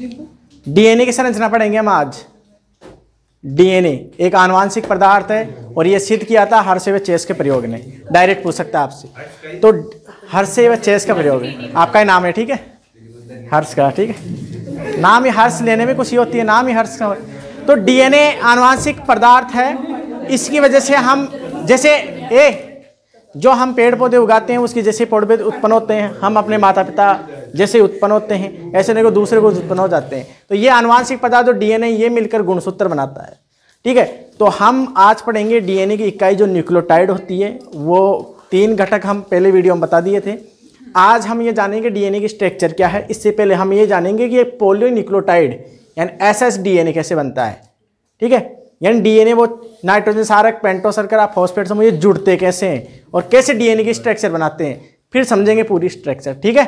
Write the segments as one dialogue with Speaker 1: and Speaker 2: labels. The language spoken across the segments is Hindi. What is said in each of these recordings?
Speaker 1: डीएनए की संरचना पढ़ेंगे हम आज। डीएनए एक आनुवांशिक पदार्थ है और ये सिद्ध किया था हर्शे व चेस के प्रयोग ने। डायरेक्ट पूछ सकता है आपसे, तो हर्शे व चेस का प्रयोग है, आपका ही नाम है, ठीक है, हर्ष का, ठीक है, नाम ही हर्ष लेने में खुशी होती है, नाम ही हर्ष का। तो डीएनए आनुवांशिक पदार्थ है, इसकी वजह से हम जैसे जो हम पेड़ पौधे उगाते हैं उसकी जैसे पौधे उत्पन्न होते हैं, हम अपने माता पिता जैसे उत्पन्न होते हैं ऐसे नहीं को दूसरे को उत्पन्न हो जाते हैं। तो ये आनुवांशिक पदार्थ जो डीएनए ये मिलकर गुणसूत्र बनाता है, ठीक है। तो हम आज पढ़ेंगे डीएनए की इकाई जो न्यूक्लियोटाइड होती है, वो 3 घटक हम पहले वीडियो में बता दिए थे। आज हम ये जानेंगे डीएनए की स्ट्रक्चर क्या है। इससे पहले हम ये जानेंगे कि पॉलीन्यूक्लियोटाइड यानी एसएसडीएनए कैसे बनता है, ठीक है, यानी डीएनए वो नाइट्रोजन क्षारक, पेंटोस शर्करा, फॉस्फेट समूह ये जुड़ते कैसे हैं और कैसे डीएनए की स्ट्रक्चर बनाते हैं, फिर समझेंगे पूरी स्ट्रक्चर, ठीक है।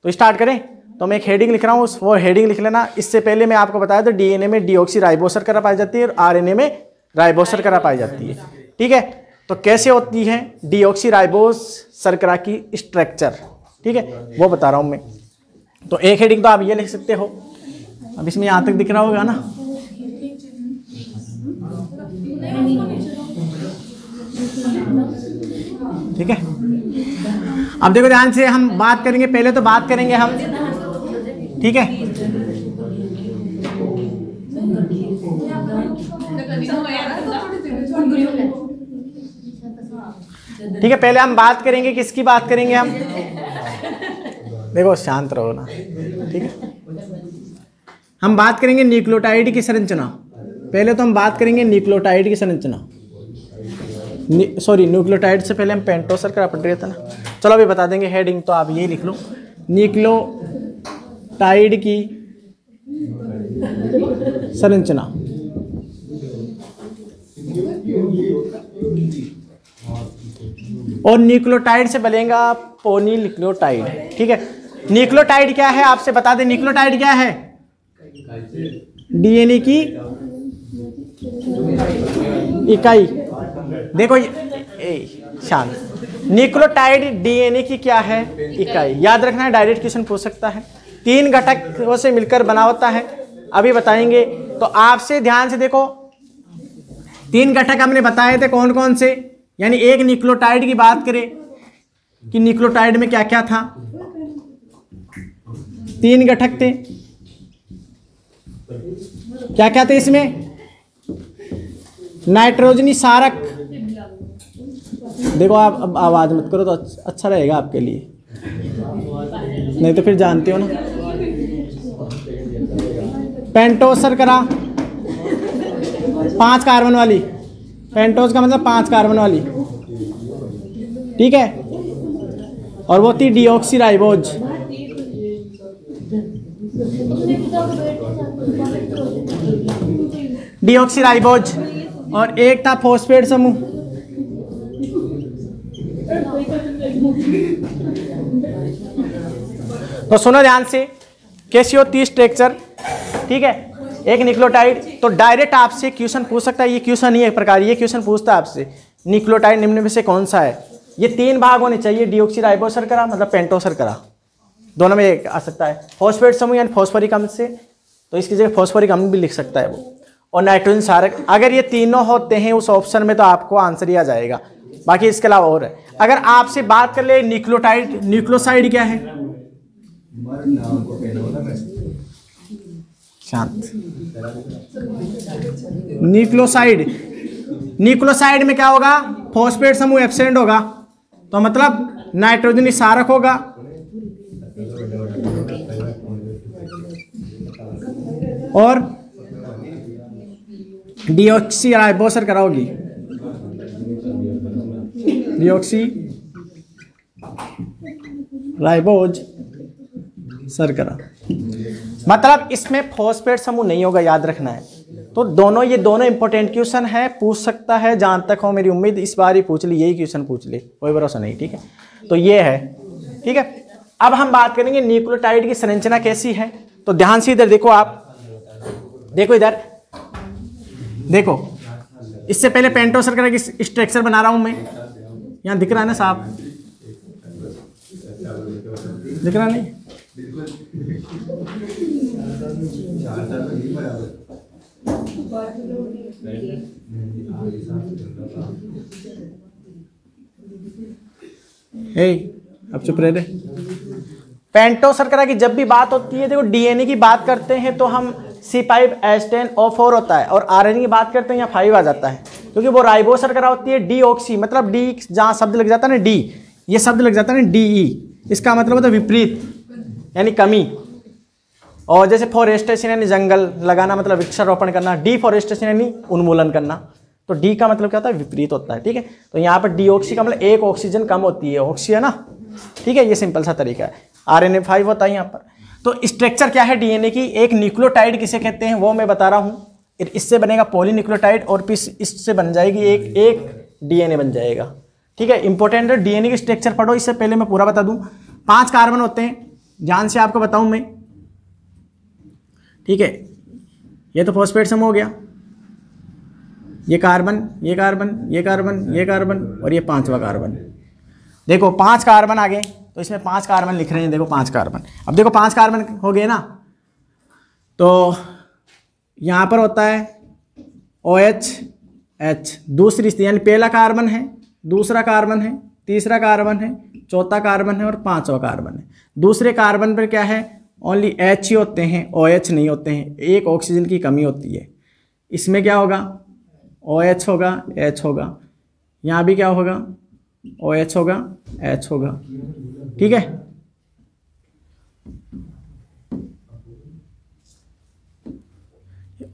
Speaker 1: तो स्टार्ट करें। तो मैं एक हेडिंग लिख रहा हूँ, वो हेडिंग लिख लेना। इससे पहले मैं आपको बताया था डीएनए में डीऑक्सी शर्करा पाई जाती है और आरएनए में राइबोस शर्करा पाई जाती है, ठीक है। तो कैसे होती है डीऑक्सी शर्करा की स्ट्रक्चर, ठीक है, वो बता रहा हूँ मैं। तो एक हेडिंग तो आप ये लिख सकते हो, अब इसमें यहाँ तक दिख रहा होगा ना, ठीक है। अब देखो ध्यान से, हम बात करेंगे, पहले तो बात करेंगे हम, ठीक है, ठीक है, पहले हम बात करेंगे किसकी बात करेंगे हम, देखो शांत रहो ना, ठीक है। हम बात करेंगे न्यूक्लियोटाइड की संरचना। पहले तो हम बात करेंगे न्यूक्लियोटाइड की संरचना, सॉरी न्यूक्लियोटाइड से पहले हम पेंटोस शर्करा पढ़ रहे थे ना। चलो अभी बता देंगे हेडिंग, तो आप ये लिख लो, न्यूक्लियोटाइड की संरचना। और न्यूक्लियोटाइड से बनेगा पॉलीन्यूक्लियोटाइड, ठीक है। न्यूक्लियोटाइड क्या है आपसे बता दें, न्यूक्लियोटाइड क्या है, डीएनए की इकाई। देखो शांत, न्यूक्लियोटाइड डीएनए की क्या है, इकाई। याद रखना है, डायरेक्ट क्वेश्चन पूछ सकता है। 3 घटकों से मिलकर बना होता है, अभी बताएंगे। तो आपसे ध्यान से देखो, 3 घटक हमने बताए थे कौन कौन से, यानी एक न्यूक्लियोटाइड की बात करें कि न्यूक्लियोटाइड में क्या क्या था, 3 घटक थे, क्या क्या थे इसमें, नाइट्रोजनी क्षारक। देखो आप अब आवाज मत करो तो अच्छा रहेगा आपके लिए, नहीं तो फिर जानते हो ना। पेंटोस शर्करा 5 कार्बन वाली, पेंटोस का मतलब 5 कार्बन वाली, ठीक है। और वो थी डीऑक्सी राइबोज, डीऑक्सी राइबोज। और एक था फॉस्फेट समूह, तो सुनो ध्यान से कैसी होती है स्ट्रक्चर, ठीक है। एक न्यूक्लियोटाइड, तो डायरेक्ट आपसे क्वेश्चन पूछ सकता है, ये क्वेश्चन ही एक प्रकार, ये क्वेश्चन पूछता है आपसे न्यूक्लियोटाइड निम्न में से कौन सा है। ये 3 भाग होने चाहिए, डीऑक्सी राइबोस शर्करा मतलब पेंटोस शर्करा, दोनों में एक आ सकता है। फॉस्फेट समूह यानी फॉस्फोरिक अम्ल से, तो इसकी जगह फॉस्फोरिक अम्ल भी लिख सकता है वो। और नाइट्रोजन क्षारक, अगर ये तीनों होते हैं उस ऑप्शन में तो आपको आंसर ही आ जाएगा। बाकी इसके अलावा और है। अगर आपसे बात कर ले न्यूक्लियोटाइड, न्यूक्लियोसाइड क्या है, शांत, न्यूक्लियोसाइड, न्यूक्लियोसाइड में क्या होगा, फॉस्फेट समूह एब्सेंट होगा, तो मतलब नाइट्रोजन क्षारक होगा। और डीऑक्सी राइबोस शर्करा होगी, डीऑक्सी राइबोज शर्करा, मतलब इसमें फॉस्फेट समूह नहीं होगा, याद रखना है। तो दोनों, ये दोनों इंपॉर्टेंट क्वेश्चन है, पूछ सकता है, जहां तक हो मेरी उम्मीद इस बार ही पूछ ली, यही क्वेश्चन पूछ ले, कोई भरोसा नहीं, ठीक है। तो ये है, ठीक है। अब हम बात करेंगे न्यूक्लियोटाइड की संरचना कैसी है। तो ध्यान से इधर देखो, आप देखो इधर देखो, इससे पहले पेंटोस शर्करा की स्ट्रक्चर बना रहा हूं मैं, यहां दिख रहा है ना साहब, दिख रहा नहीं, अब चुप रहे। पेंटो शर्करा की जब भी बात होती है, देखो डीएनए की बात करते हैं तो हम C5H10O4 होता है, और आरएनए की बात करते हैं यहाँ 5 आ जाता है, क्योंकि वो राइबो शर्करा होती है डीऑक्सी, मतलब डी जहाँ शब्द लग जाता है ना डी, ये शब्द लग जाता है ना डीई, इसका मतलब होता है विपरीत यानी कमी। और जैसे फॉरेस्टेशन यानी जंगल लगाना मतलब वृक्षारोपण करना, डिफॉरेस्टेशन यानी उन्मूलन करना, तो डी का मतलब क्या होता है विपरीत होता है। ठीक है, तो यहाँ पर डीऑक्सी का मतलब एक ऑक्सीजन कम होती है, ऑक्सी है ना। ठीक है, ये सिंपल सा तरीका है। आरएनए 5 होता है यहाँ पर। तो स्ट्रक्चर क्या है डीएनए की, एक न्यूक्लियोटाइड किसे कहते हैं वो मैं बता रहा हूँ, इससे बनेगा पॉलीन्यूक्लियोटाइड, और फिर इससे बन जाएगी एक डीएनए बन जाएगा। ठीक है, इंपॉर्टेंट है डीएनए की स्ट्रक्चर पढ़ो, इससे पहले मैं पूरा बता दूं। 5 कार्बन होते हैं, ध्यान से आपको बताऊं मैं। ठीक है, ये तो फॉस्फेट समूह हो गया, ये कार्बन, ये कार्बन, ये कार्बन, ये कार्बन, और ये 5वां कार्बन। देखो 5 कार्बन आ गए, तो इसमें 5 कार्बन लिख रहे हैं, देखो 5 कार्बन। अब देखो 5 कार्बन हो गए ना, तो यहाँ पर होता है OH, दूसरी स्थिति यानी पहला कार्बन है, दूसरा कार्बन है, तीसरा कार्बन है, चौथा कार्बन है और 5वां कार्बन है। दूसरे कार्बन पर क्या है, ओनली H ही होते हैं, OH नहीं होते हैं, एक ऑक्सीजन की कमी होती है। इसमें क्या होगा, OH होगा, H होगा, यहाँ भी क्या होगा, OH होगा, H होगा। ठीक है,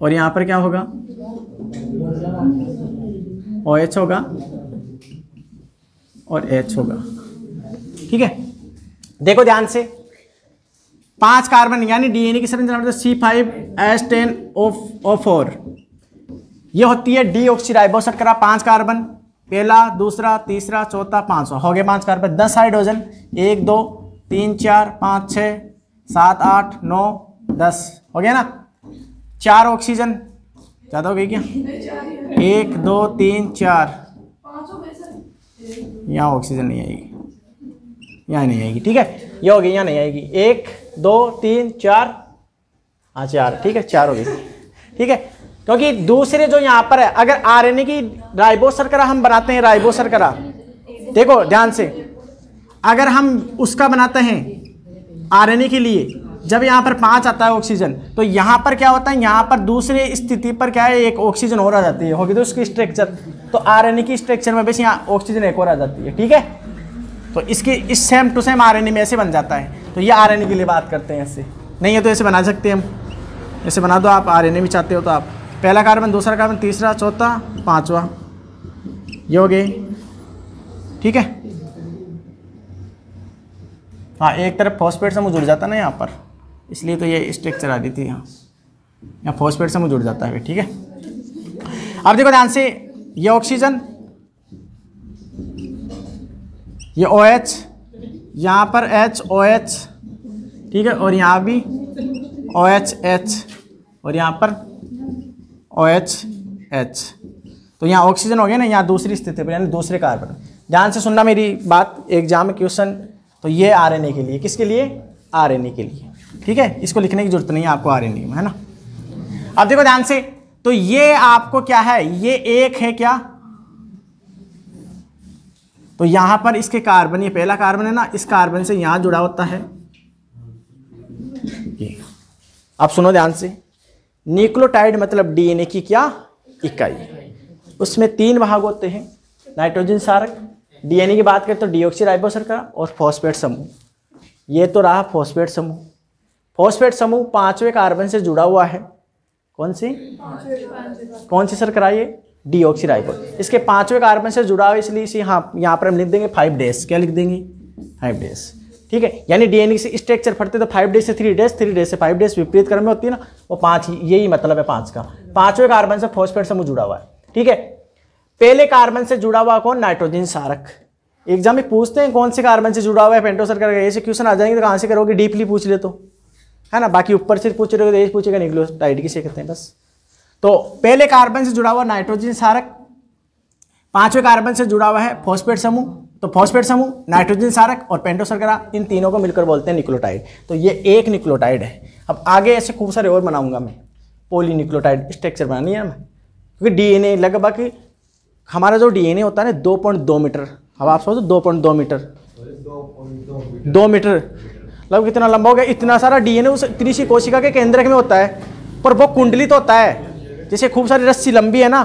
Speaker 1: और यहाँ पर क्या होगा, OH होगा और H होगा। ठीक है, देखो ध्यान से, 5 कार्बन यानी डीएनए की संरचना C5H10O4, ये होती है डीऑक्सीराइबो शर्करा। 5 कार्बन, पहला, दूसरा, तीसरा, चौथा, 5वां, हो गए 5 कार्बन। 10 हाइड्रोजन, 1 2 3 4 5 6 7 8 9 10, हो गया ना। 4 ऑक्सीजन, ज़्यादा हो गई क्या, 1 2 3 4, यहाँ ऑक्सीजन नहीं आएगी, यहाँ नहीं आएगी। ठीक है, ये हो गई, यहाँ नहीं आएगी। 1 2 3 4, हाँ 4, ठीक है 4 हो गई। ठीक है, क्योंकि दूसरे जो यहाँ पर है, अगर आरएनए की राइबो शर्करा हम बनाते हैं, राइबो शर्करा, देखो ध्यान से, अगर हम उसका बनाते हैं आरएनए के लिए, जब यहाँ पर 5 आता है ऑक्सीजन, तो यहाँ पर क्या होता है, यहाँ पर दूसरे स्थिति पर क्या है, एक ऑक्सीजन और आ जाती है, होगी तो उसकी स्ट्रक्चर, तो आरएनए की स्ट्रक्चर में बस यहाँ ऑक्सीजन एक और आ जाती है। ठीक है, तो इसकी इस सेम टू सेम आरएनए में ऐसे बन जाता है। तो ये आरएनए के लिए बात करते हैं, ऐसे नहीं है तो ऐसे बना सकते हैं हम, ऐसे बना दो आप, आरएनए भी चाहते हो तो आप, पहला कार्बन, दूसरा कार्बन, तीसरा, चौथा, 5वां, ये हो गए। ठीक है, हाँ एक तरफ फॉस्फेट समूह जुड़ जाता ना यहाँ पर, इसलिए तो ये स्ट्रक्चर आ रही थी, यहाँ फॉस्फेट समूह जुड़ जाता है। ठीक है, अब देखो ध्यान से, ये ऑक्सीजन, ये OH, यहाँ पर HOH, ठीक है, और यहाँ भी OHH, और यहाँ पर OHH, तो यहाँ ऑक्सीजन हो गया ना, यहाँ दूसरी स्थिति पर यानी दूसरे कार्बन। ध्यान से सुनना मेरी बात, एग्जाम में क्वेश्चन, तो ये आरएनए के लिए, किसके लिए, आरएनए के लिए। ठीक है, इसको लिखने की जरूरत नहीं है आपको आरएनए में, है ना। अब देखो ध्यान से, तो ये आपको क्या है, ये एक है क्या, तो यहां पर इसके कार्बन, ये पहला कार्बन है ना, इस कार्बन से यहां जुड़ा होता है ये। अब सुनो ध्यान से, न्यूक्लियोटाइड मतलब डीएनए की क्या इकाई, उसमें 3 भाग होते हैं, नाइट्रोजन क्षारक, डीएनए की बात करें तो डीऑक्सीराइबो शर्करा और फॉस्फेट समूह। ये तो रहा फॉस्फेट समूह। फॉस्फेट समूह 5वें कार्बन से जुड़ा हुआ है, कौन सी शर्करा, ये डीऑक्सीराइबो। इसके 5वें कार्बन से जुड़ा हुआ, इसलिए इसे यहाँ पर हम लिख देंगे 5 डेज, क्या लिख देंगे 5 डेज। ठीक है, यानी डीएनए से स्ट्रक्चर फटते तो 5 डेज से 3 डेज, 3 डेज से 5 डेज, विपरीत क्रम में होती है ना, वो 5 ही, यही मतलब है 5 का। 5वें कार्बन से फॉस्फेट समूह जुड़ा हुआ है। ठीक है, पहले कार्बन से जुड़ा हुआ कौन, नाइट्रोजन क्षारक। एग्जाम में पूछते हैं कौन से कार्बन से जुड़ा हुआ है पेंटो शर्करा, ऐसे क्वेश्चन आ जाएंगे तो कहाँ से करोगे, डीपली पूछ ले तो, है ना। बाकी ऊपर से पूछ रहे हो तो ये पूछेगा न्यूक्लियोटाइड किसे कहते हैं बस। तो पहले कार्बन से जुड़ा हुआ नाइट्रोजन क्षारक, 5वें कार्बन से जुड़ा हुआ है फॉस्फेट समूह, तो फॉस्फेट समूह, नाइट्रोजन क्षारक और पेंटोस शर्करा, इन तीनों को मिलकर बोलते हैं न्यूक्लियोटाइड। तो ये एक न्यूक्लियोटाइड है। अब आगे ऐसे खूब सारे और बनाऊंगा मैं, पॉलीन्यूक्लियोटाइड स्ट्रक्चर बनानी है मैं, क्योंकि डीएनए लगभग हमारा जो डीएनए होता है ना 2.2 मीटर, अब आप सोचो 2.2 मीटर, 2 मीटर मतलब कितना लंबा हो गया। इतना सारा डीएनए उस इतनी सी कोशिका के केंद्रक में होता है, पर वो कुंडलित होता है। जैसे खूब सारी रस्सी लंबी है ना,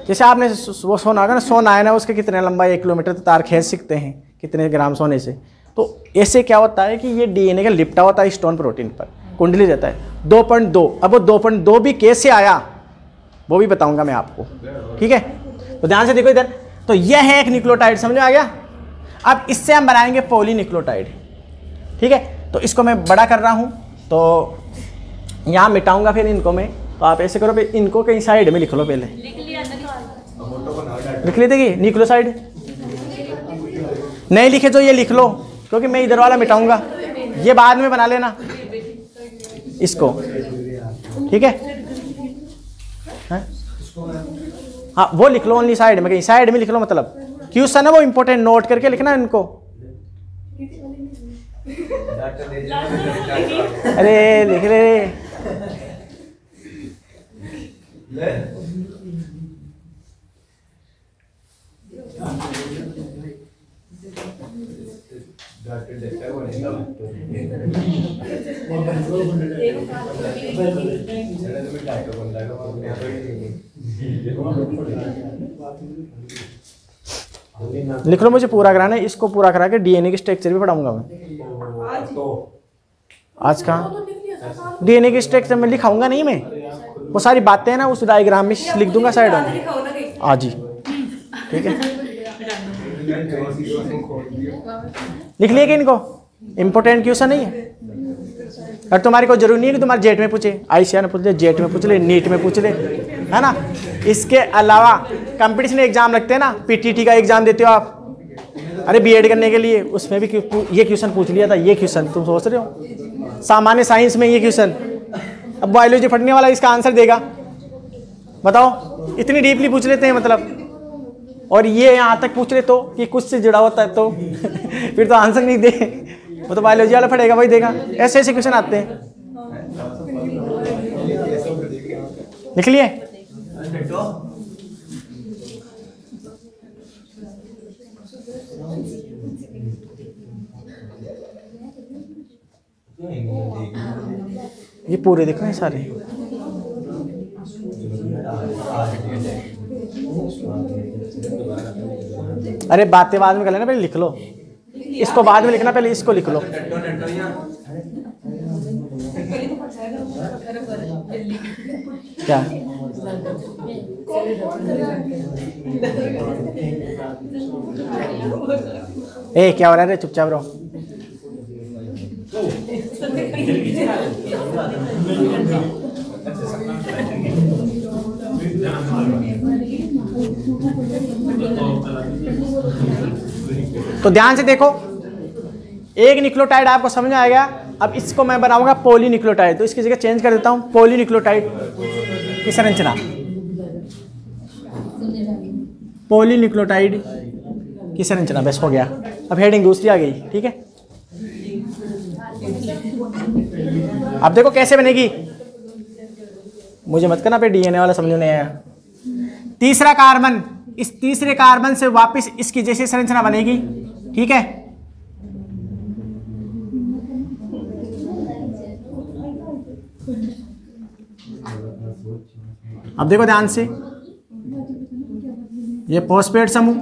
Speaker 1: जैसे आपने वो सोना होगा ना, सोना है ना, उसके कितने लंबा 1 किलोमीटर तो तार खींच सकते हैं कितने ग्राम सोने से। तो ऐसे क्या होता है कि ये डीएनए का लिपटा होता है स्टोन प्रोटीन पर, कुंडली रहता है 2.2। अब वो 2.2 भी कैसे आया वो भी बताऊंगा मैं आपको, ठीक है। तो ध्यान से देखो इधर, तो यह है एक न्यूक्लियोटाइड, समझ में आ गया। अब इससे हम बनाएंगे पॉलीन्यूक्लियोटाइड, ठीक है। तो इसको मैं बड़ा कर रहा हूँ, तो यहाँ मिटाऊंगा फिर इनको मैं। तो आप ऐसे करो, फिर इनको कहीं साइड में लिख लो, पहले लिख लेते कि न्यूक्लियोसाइड नहीं लिखे तो ये लिख लो, क्योंकि मैं इधर वाला मिटाऊंगा, ये बाद में बना लेना इसको, ठीक है। हाँ वो लिख लो ओनली साइड में, कहीं साइड में लिख लो, मतलब क्वेश्चन है वो इंपॉर्टेंट, नोट करके लिखना इनको। अरे लिख रहे लिख लो, मुझे पूरा कराना है, इसको पूरा करा के डीएनए की स्ट्रक्चर भी पढ़ाऊंगा मैं। आज कहाँ डीएनए की स्ट्रक्चर में लिखाऊंगा नहीं मैं, वो सारी बातें हैं ना उस डायग्राम में लिख दूंगा साइड में आज ही, ठीक है। लिख लिए कि इनको इंपॉर्टेंट क्वेश्चन नहीं है, और तुम्हारी कोई जरूरी नहीं है कि तुम्हारे जेट में पूछे, आईसीआर में पूछ ले, जेट में पूछ ले, नीट में पूछ ले, है ना। इसके अलावा कंपटीशन एग्जाम लगते हैं ना, पीटीटी का एग्जाम देते हो आप, अरे बीएड करने के लिए, उसमें भी ये क्वेश्चन पूछ लिया था। ये क्वेश्चन तुम सोच रहे हो सामान्य साइंस में ये क्वेश्चन, अब बायोलॉजी पढ़ने वाला इसका आंसर देगा, बताओ, इतनी डीपली पूछ लेते हैं मतलब। और ये यहाँ तक पूछ ले तो कि कुछ से जुड़ा होता है तो फिर तो आंसर नहीं दे, वो तो बायोलॉजी वाला पढ़ेगा वही देगा। ऐसे ऐसे क्वेश्चन आते हैं, लिख लिए। ये पूरे देखो हैं सारे, अरे बातें बाद में कर लेना, पहले लिख लो इसको, बाद में लिखना, पहले इसको लिख लो। क्या क्या हो रहा है रे, चुपचाप रहो। तो ध्यान से देखो, एक न्यूक्लियोटाइड आपको समझ में आ गया। अब इसको मैं बनाऊंगा पॉलीन्यूक्लियोटाइड, तो इसकी जगह चेंज कर देता हूं, पॉलीन्यूक्लियोटाइड की संरचना, पॉलीन्यूक्लियोटाइड की संरचना, बस हो गया। अब हेडिंग दूसरी आ गई, ठीक है। अब देखो कैसे बनेगी, मुझे मत करना पे डीएनए वाला समझ नहीं आया। तीसरा कार्बन, इस तीसरे कार्बन से वापस इसकी जैसी संरचना बनेगी, ठीक है। अब देखो ध्यान से, ये फॉस्फेट समूह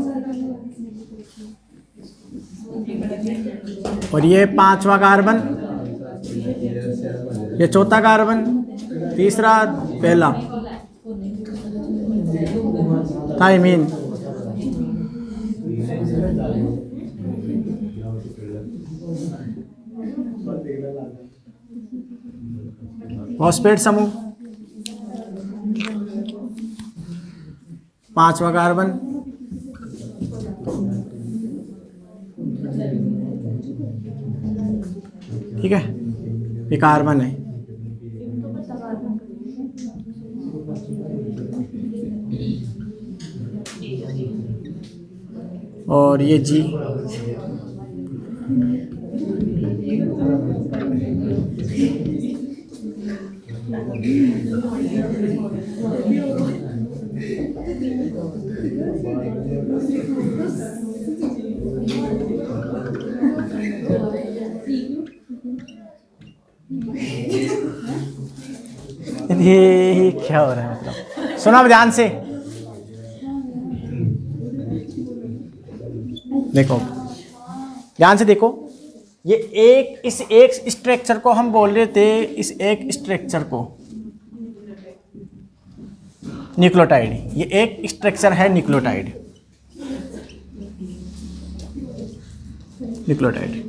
Speaker 1: और ये पांचवा कार्बन, ये चौथा कार्बन, तीसरा, पहला थाइमीन, फॉस्फेट समूह, पांचवा कार्बन, ठीक है, ये कार्बन है। और ये G। ये क्या हो रहा है, मतलब सुना अब ध्यान से, देखो ध्यान से देखो। ये इस एक स्ट्रक्चर को हम बोल रहे थे, इस एक स्ट्रक्चर को न्यूक्लियोटाइड। ये एक स्ट्रक्चर है न्यूक्लियोटाइड, न्यूक्लियोटाइड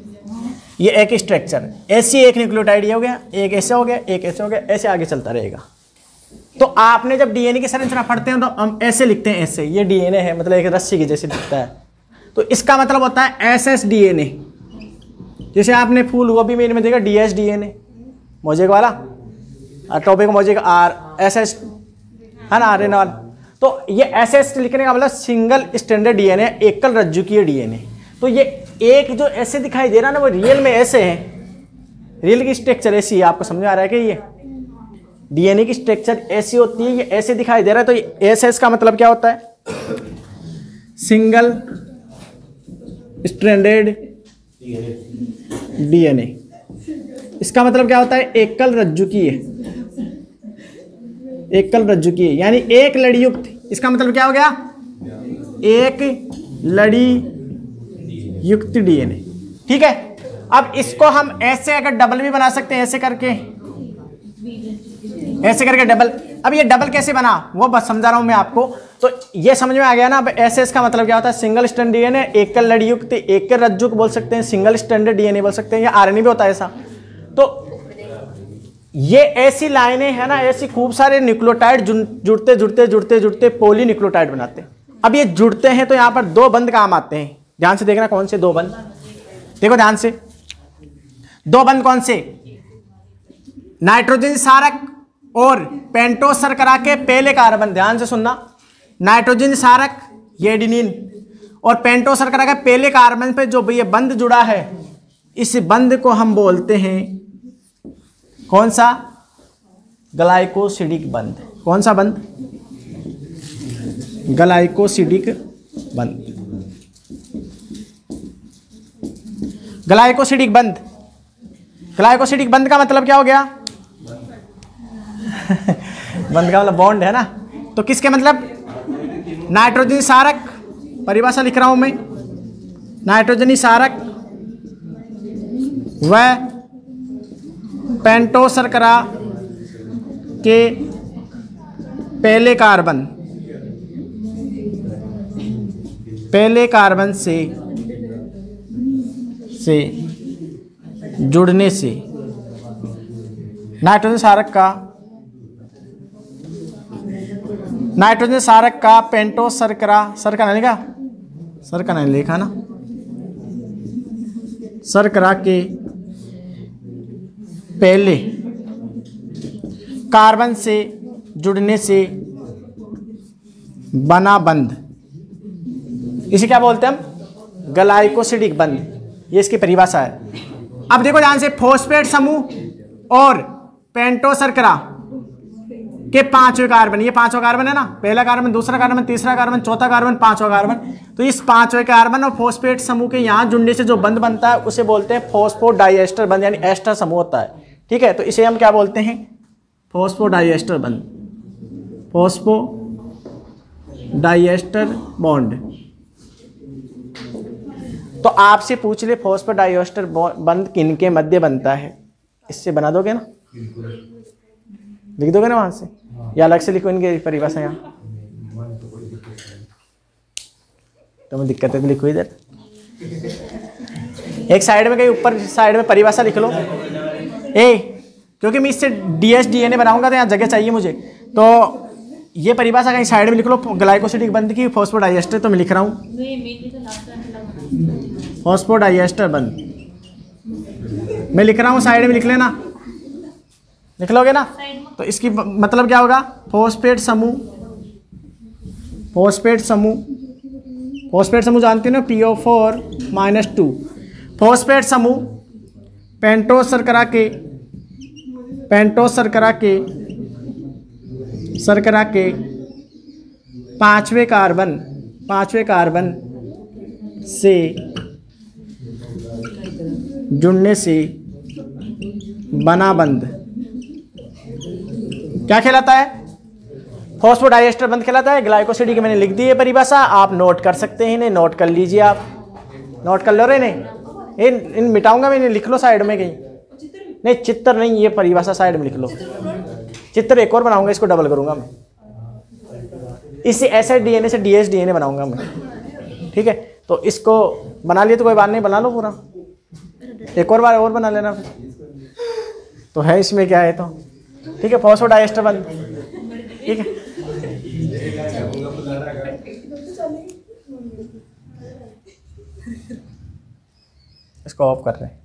Speaker 1: ये एक स्ट्रक्चर, ऐसी एक न्यूक्लियोटाइड ये हो गया, एक ऐसे हो गया, एक ऐसे हो गया, ऐसे आगे चलता रहेगा। तो आपने जब डीएनए की संरचना पढ़ते हैं तो हम ऐसे लिखते हैं, ऐसे, ये डीएनए है, मतलब एक रस्सी की जैसे दिखता है। तो इसका मतलब होता है एसएस डीएनए। जैसे आपने फूल गोभी में इनमें देखा डीएस डीएनए, मोजेक वाला, टॉपिक मोजेक आर, एसएस है ना, आरएनए वाला। तो ये एसएस लिखने का मतलब सिंगल स्टैंडर्ड डीएनए, एकल रज्जुकीय डीएनए। तो ये एक जो ऐसे दिखाई दे रहा है ना, वो रियल में ऐसे है, रियल की स्ट्रक्चर ऐसी है। आपको समझ आ रहा है कि ये डीएनए की स्ट्रक्चर ऐसी होती है, ये ऐसे दिखाई दे रहा है। तो ये एसएस का मतलब क्या होता है, सिंगल स्ट्रैंडेड डीएनए। इसका मतलब क्या होता है, एकल रज्जुकीय, एकल रज्जुकीय यानी एक लड़ी युक्त। इसका मतलब क्या हो गया, एक लड़ी युक्त डीएनए। ठीक है, अब इसको हम ऐसे अगर डबल भी बना सकते हैं, ऐसे करके, ऐसे करके डबल। अब ये डबल कैसे बना वो बस समझा रहा हूं मैं आपको। तो ये समझ में आ गया ना। अब ऐसे इसका मतलब क्या होता है, सिंगल स्टैंड डीएनए, एकल लड़ी युक्त, एकल रज्जुक बोल सकते हैं, सिंगल स्टैंडर्ड डीएनए बोल सकते हैं, या आरएनए भी होता है ऐसा। तो ये ऐसी लाइनें है ना, ऐसी खूब सारे न्यूक्लियोटाइड जुड़ते जुड़ते जुड़ते जुड़ते पॉली न्यूक्लियोटाइड बनाते हैं। अब ये जुड़ते हैं तो यहाँ पर दो बंध काम आते हैं। ध्यान से देखना कौन से दो बंध, देखो ध्यान से, दो बंध कौन से, नाइट्रोजन क्षारक और पेंटोस शर्करा के पहले कार्बन। ध्यान से सुनना, नाइट्रोजन क्षारक ये एडेनिन और पेंटोस शर्करा के पहले कार्बन पे जो ये बंध जुड़ा है, इस बंध को हम बोलते हैं कौन सा, ग्लाइकोसिडिक बंध। कौन सा बंध, ग्लाइकोसिडिक बंध, ग्लाइकोसिडिक बंध। ग्लाइकोसिडिक बंध का मतलब क्या हो गया बंध का मतलब बॉन्ड है ना। तो किसके मतलब, नाइट्रोजन क्षारक, परिभाषा लिख रहा हूं मैं, नाइट्रोजनी क्षारक व पेंटोस शर्करा के पहले कार्बन, पहले कार्बन से जुड़ने से नाइट्रोजन क्षारक का पेंटोस शर्करा, शर्करा नहीं लिखा, शर्करा नहीं लिखा ना, शर्करा के पहले कार्बन से जुड़ने से बना बंध, इसे क्या बोलते हैं हम, ग्लाइकोसिडिक बंध। ये इसकी परिभाषा है। अब देखो ध्यान से, फॉस्फेट समूह और पेंटोस शर्करा के पांचवें कार्बन, ये पांचवा कार्बन है ना, पहला कार्बन, दूसरा कार्बन, तीसरा कार्बन, चौथा कार्बन, पांचवा कार्बन। तो इस पांचवें कार्बन और फॉस्फेट समूह के यहाँ जुड़ने से जो बंध बनता है उसे बोलते हैं फॉस्फोडाइएस्टर बंध, यानी एस्टर समूह होता है। ठीक है, तो इसे हम क्या बोलते हैं, फॉस्फोडाइएस्टर बंध, फॉस्फोडाइएस्टर बॉन्ड। तो आपसे पूछ ले फॉस्फोडाइएस्टर बंध किनके मध्य बनता है, इससे बना दोगे ना, लिख दोगे ना वहां से, या अलग से लिखो इनकी परिभाषा यहाँ, तो मैं दिक्कत है तो लिखो इधर, एक साइड में कहीं ऊपर साइड में परिभाषा लिख लो। क्योंकि मैं इससे डीएस डीएनए बनाऊंगा तो यहाँ जगह चाहिए मुझे, तो ये परिभाषा कहीं साइड में लिख लो, ग्लाइकोसिडिक बंध की फॉस्फोडाइएस्टर। तो मैं लिख रहा हूँ फॉस्फोडाइएस्टर बंध, मैं लिख रहा हूँ, साइड में लिख लेना, लिख लोगे ना। तो इसकी मतलब क्या होगा, फॉस्फेट समूह फॉस्फेट समूह जानते हो ना, PO4 -2। फॉस्फेट समूह पेंटोस शर्करा के पांचवें कार्बन से जुड़ने से बना बंध क्या कहलाता है? फॉस्फोडाइएस्टर बंध कहलाता है। ग्लाइकोसिडी की मैंने लिख दी है परिभाषा, आप नोट कर सकते हैं, इन्हें नोट कर लीजिए। आप नोट कर लो रे, इन्हें इन मिटाऊंगा मैं, इन्हें लिख लो साइड में कहीं। नहीं चित्र नहीं, ये परिभाषा साइड में लिख लो। चित्र एक और बनाऊंगा, इसको डबल करूंगा मैं, इससे SHDNA से DHDNA बनाऊंगा मैं, ठीक है। तो इसको बना लिए तो कोई बात नहीं, बना लो पूरा, एक और बार और बना लेना फिर। तो है इसमें क्या है तो, ठीक है, फॉस्फोडाइएस्टर बंध, ठीक है। इसको ऑफ कर रहे हैं।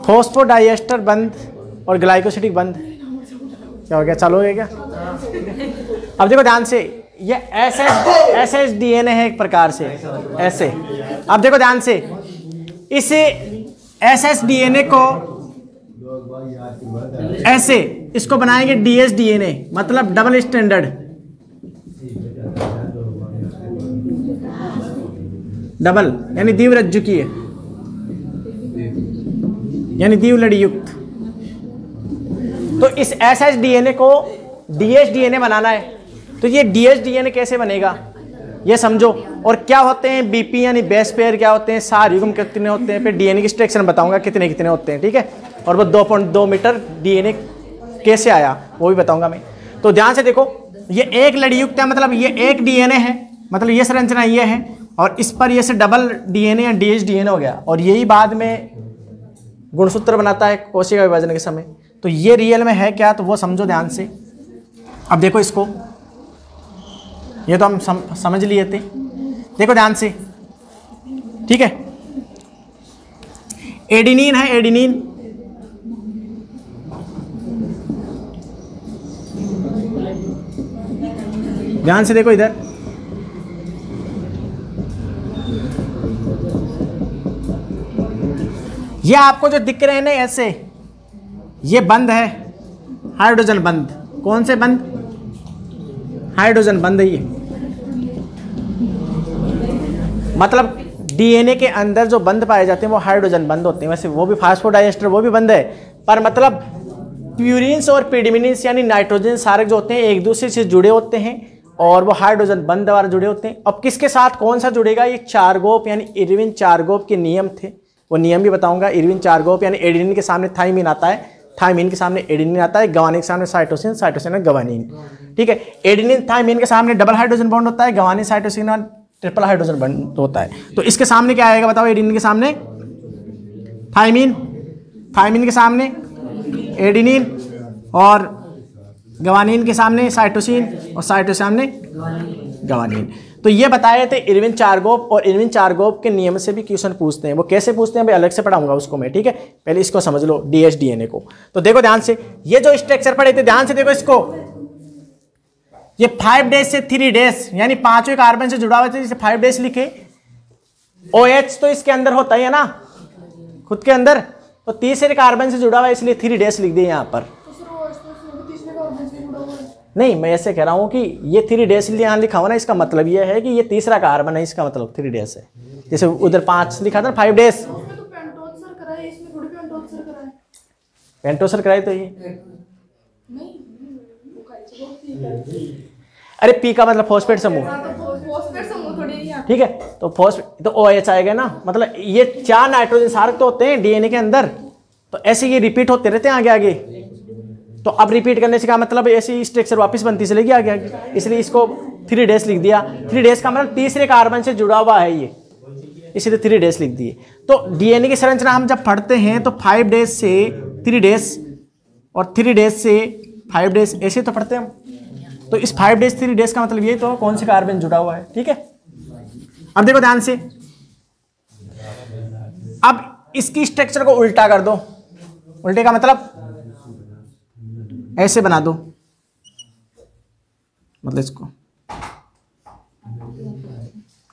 Speaker 1: फॉस्फोडाइएस्टर बंध और ग्लाइकोसिडिक बंध क्या हो गया, चालू हो गया क्या? अब देखो ध्यान से, ये SHDNA है एक प्रकार से ऐसे। अब देखो ध्यान से, इसे SHDNA को ऐसे, इसको बनाएंगे DHDNA, मतलब डबल स्टैंडर्ड, डबल यानी द्विरज्जुकीय, यानी द्विलड़ी युक्त। तो इस SHDNA को DHDNA बनाना है, तो ये DHDNA कैसे बनेगा ये समझो। और क्या होते हैं BP यानी बेस पेयर क्या होते हैं, सार युग्म कितने होते हैं, फिर DNA की स्ट्रक्चर बताऊंगा कितने कितने होते हैं, ठीक है। और वो 2.2 मीटर DNA कैसे आया वो भी बताऊंगा मैं। तो ध्यान से देखो, ये एक लड़ी युक्त है, मतलब ये एक DNA है, मतलब ये संरचना ये है, और इस पर ये से डबल DNA या DHDNA हो गया, और यही बाद में गुणसूत्र बनाता है कोशिका विभाजन के समय। तो ये रियल में है क्या, तो वो समझो ध्यान से। अब देखो इसको, ये तो हम समझ लिए थे, देखो ध्यान से, ठीक है। एडिनिन है, एडिनिन, ध्यान से देखो इधर, ये आपको जो दिख रहे हैं ना ऐसे, ये बंध है हाइड्रोजन बंध। कौन से बंध? हाइड्रोजन बंध है ये। मतलब DNA के अंदर जो बंध पाए जाते हैं वो हाइड्रोजन बंध होते हैं। वैसे वो भी फॉस्फोडाइएस्टर वो भी बंध है, पर मतलब प्यूरिन्स और पिडिमिनिन्स यानी नाइट्रोजन सारक जो होते हैं एक दूसरे से जुड़े होते हैं, और वो हाइड्रोजन बंध द्वारा जुड़े होते हैं। अब किसके साथ कौन सा जुड़ेगा, ये चारगोप यानी इरविन चारगोप के नियम थे, वो नियम भी बताऊंगा। इरविन चारगोप यानी एडेनिन के सामने थाइमिन आता है, थाइमिन के सामने एडेनिन आता है, गवानिन के सामने साइटोसिन, साइटोसिन में गवानिन, ठीक है। एडेनिन थाइमिन के सामने डबल हाइड्रोजन बॉन्ड होता है, गवानिन साइटोसिन और ट्रिपल हाइड्रोजन बॉन्ड होता है। तो इसके सामने क्या आएगा बताओ, एडेनिन के सामने थाइमिन, थाइमिन के सामने एडेनिन, और गवानिन के सामने साइटोसिन, और साइटोसिन सामने गवानिन। तो ये बताए थे इरविन चारगोप, और इरविन चारगोप के नियम से भी क्वेश्चन पूछते हैं। वो कैसे पूछते हैं भाई अलग से पढ़ाऊंगा उसको मैं, ठीक है। पहले इसको समझ लो DHDNA को। तो देखो ध्यान से, ये जो स्ट्रक्चर पढ़े थे ध्यान से देखो इसको, ये 5' से 3' यानी 5वें कार्बन से जुड़ा हुआ है, जिसे 5' लिखे। OH तो इसके अंदर होता ही है ना खुद के अंदर, तो तीसरे कार्बन से जुड़ा हुआ है इसलिए 3' लिख दिए यहाँ पर। नहीं, मैं ऐसे कह रहा हूं कि ये 3' यहाँ लिखा हुआ ना, इसका मतलब ये है कि ये तीसरा कार्बन है, इसका मतलब 3' है। जैसे उधर 5 लिखा था ना 5'। पेंटोसर कराए तो ये, अरे P का मतलब फॉस्फेट समूह, ठीक है। तो फॉस्फेट तो OH आएगा ना, मतलब ये 4 नाइट्रोजन सारक तो होते हैं DNA के अंदर, तो ऐसे ये रिपीट होते रहते हैं आगे आगे। तो अब रिपीट करने से क्या मतलब, ऐसी स्ट्रक्चर वापस बनती चलेगी आगे आगे, इसलिए इसको 3' लिख दिया। 3' का मतलब तीसरे कार्बन से जुड़ा हुआ है ये, इसलिए 3' लिख दिए। तो DNA की संरचना हम जब पढ़ते हैं तो 5' से 3' और 3' से 5' ऐसे तो पढ़ते हैं हम। तो इस 5' 3' का मतलब ये तो कौन से कार्बन जुड़ा हुआ है, ठीक है। अब देखो ध्यान से, अब इसकी स्ट्रक्चर को उल्टा कर दो, उल्टे का मतलब ऐसे बना दो, मतलब इसको,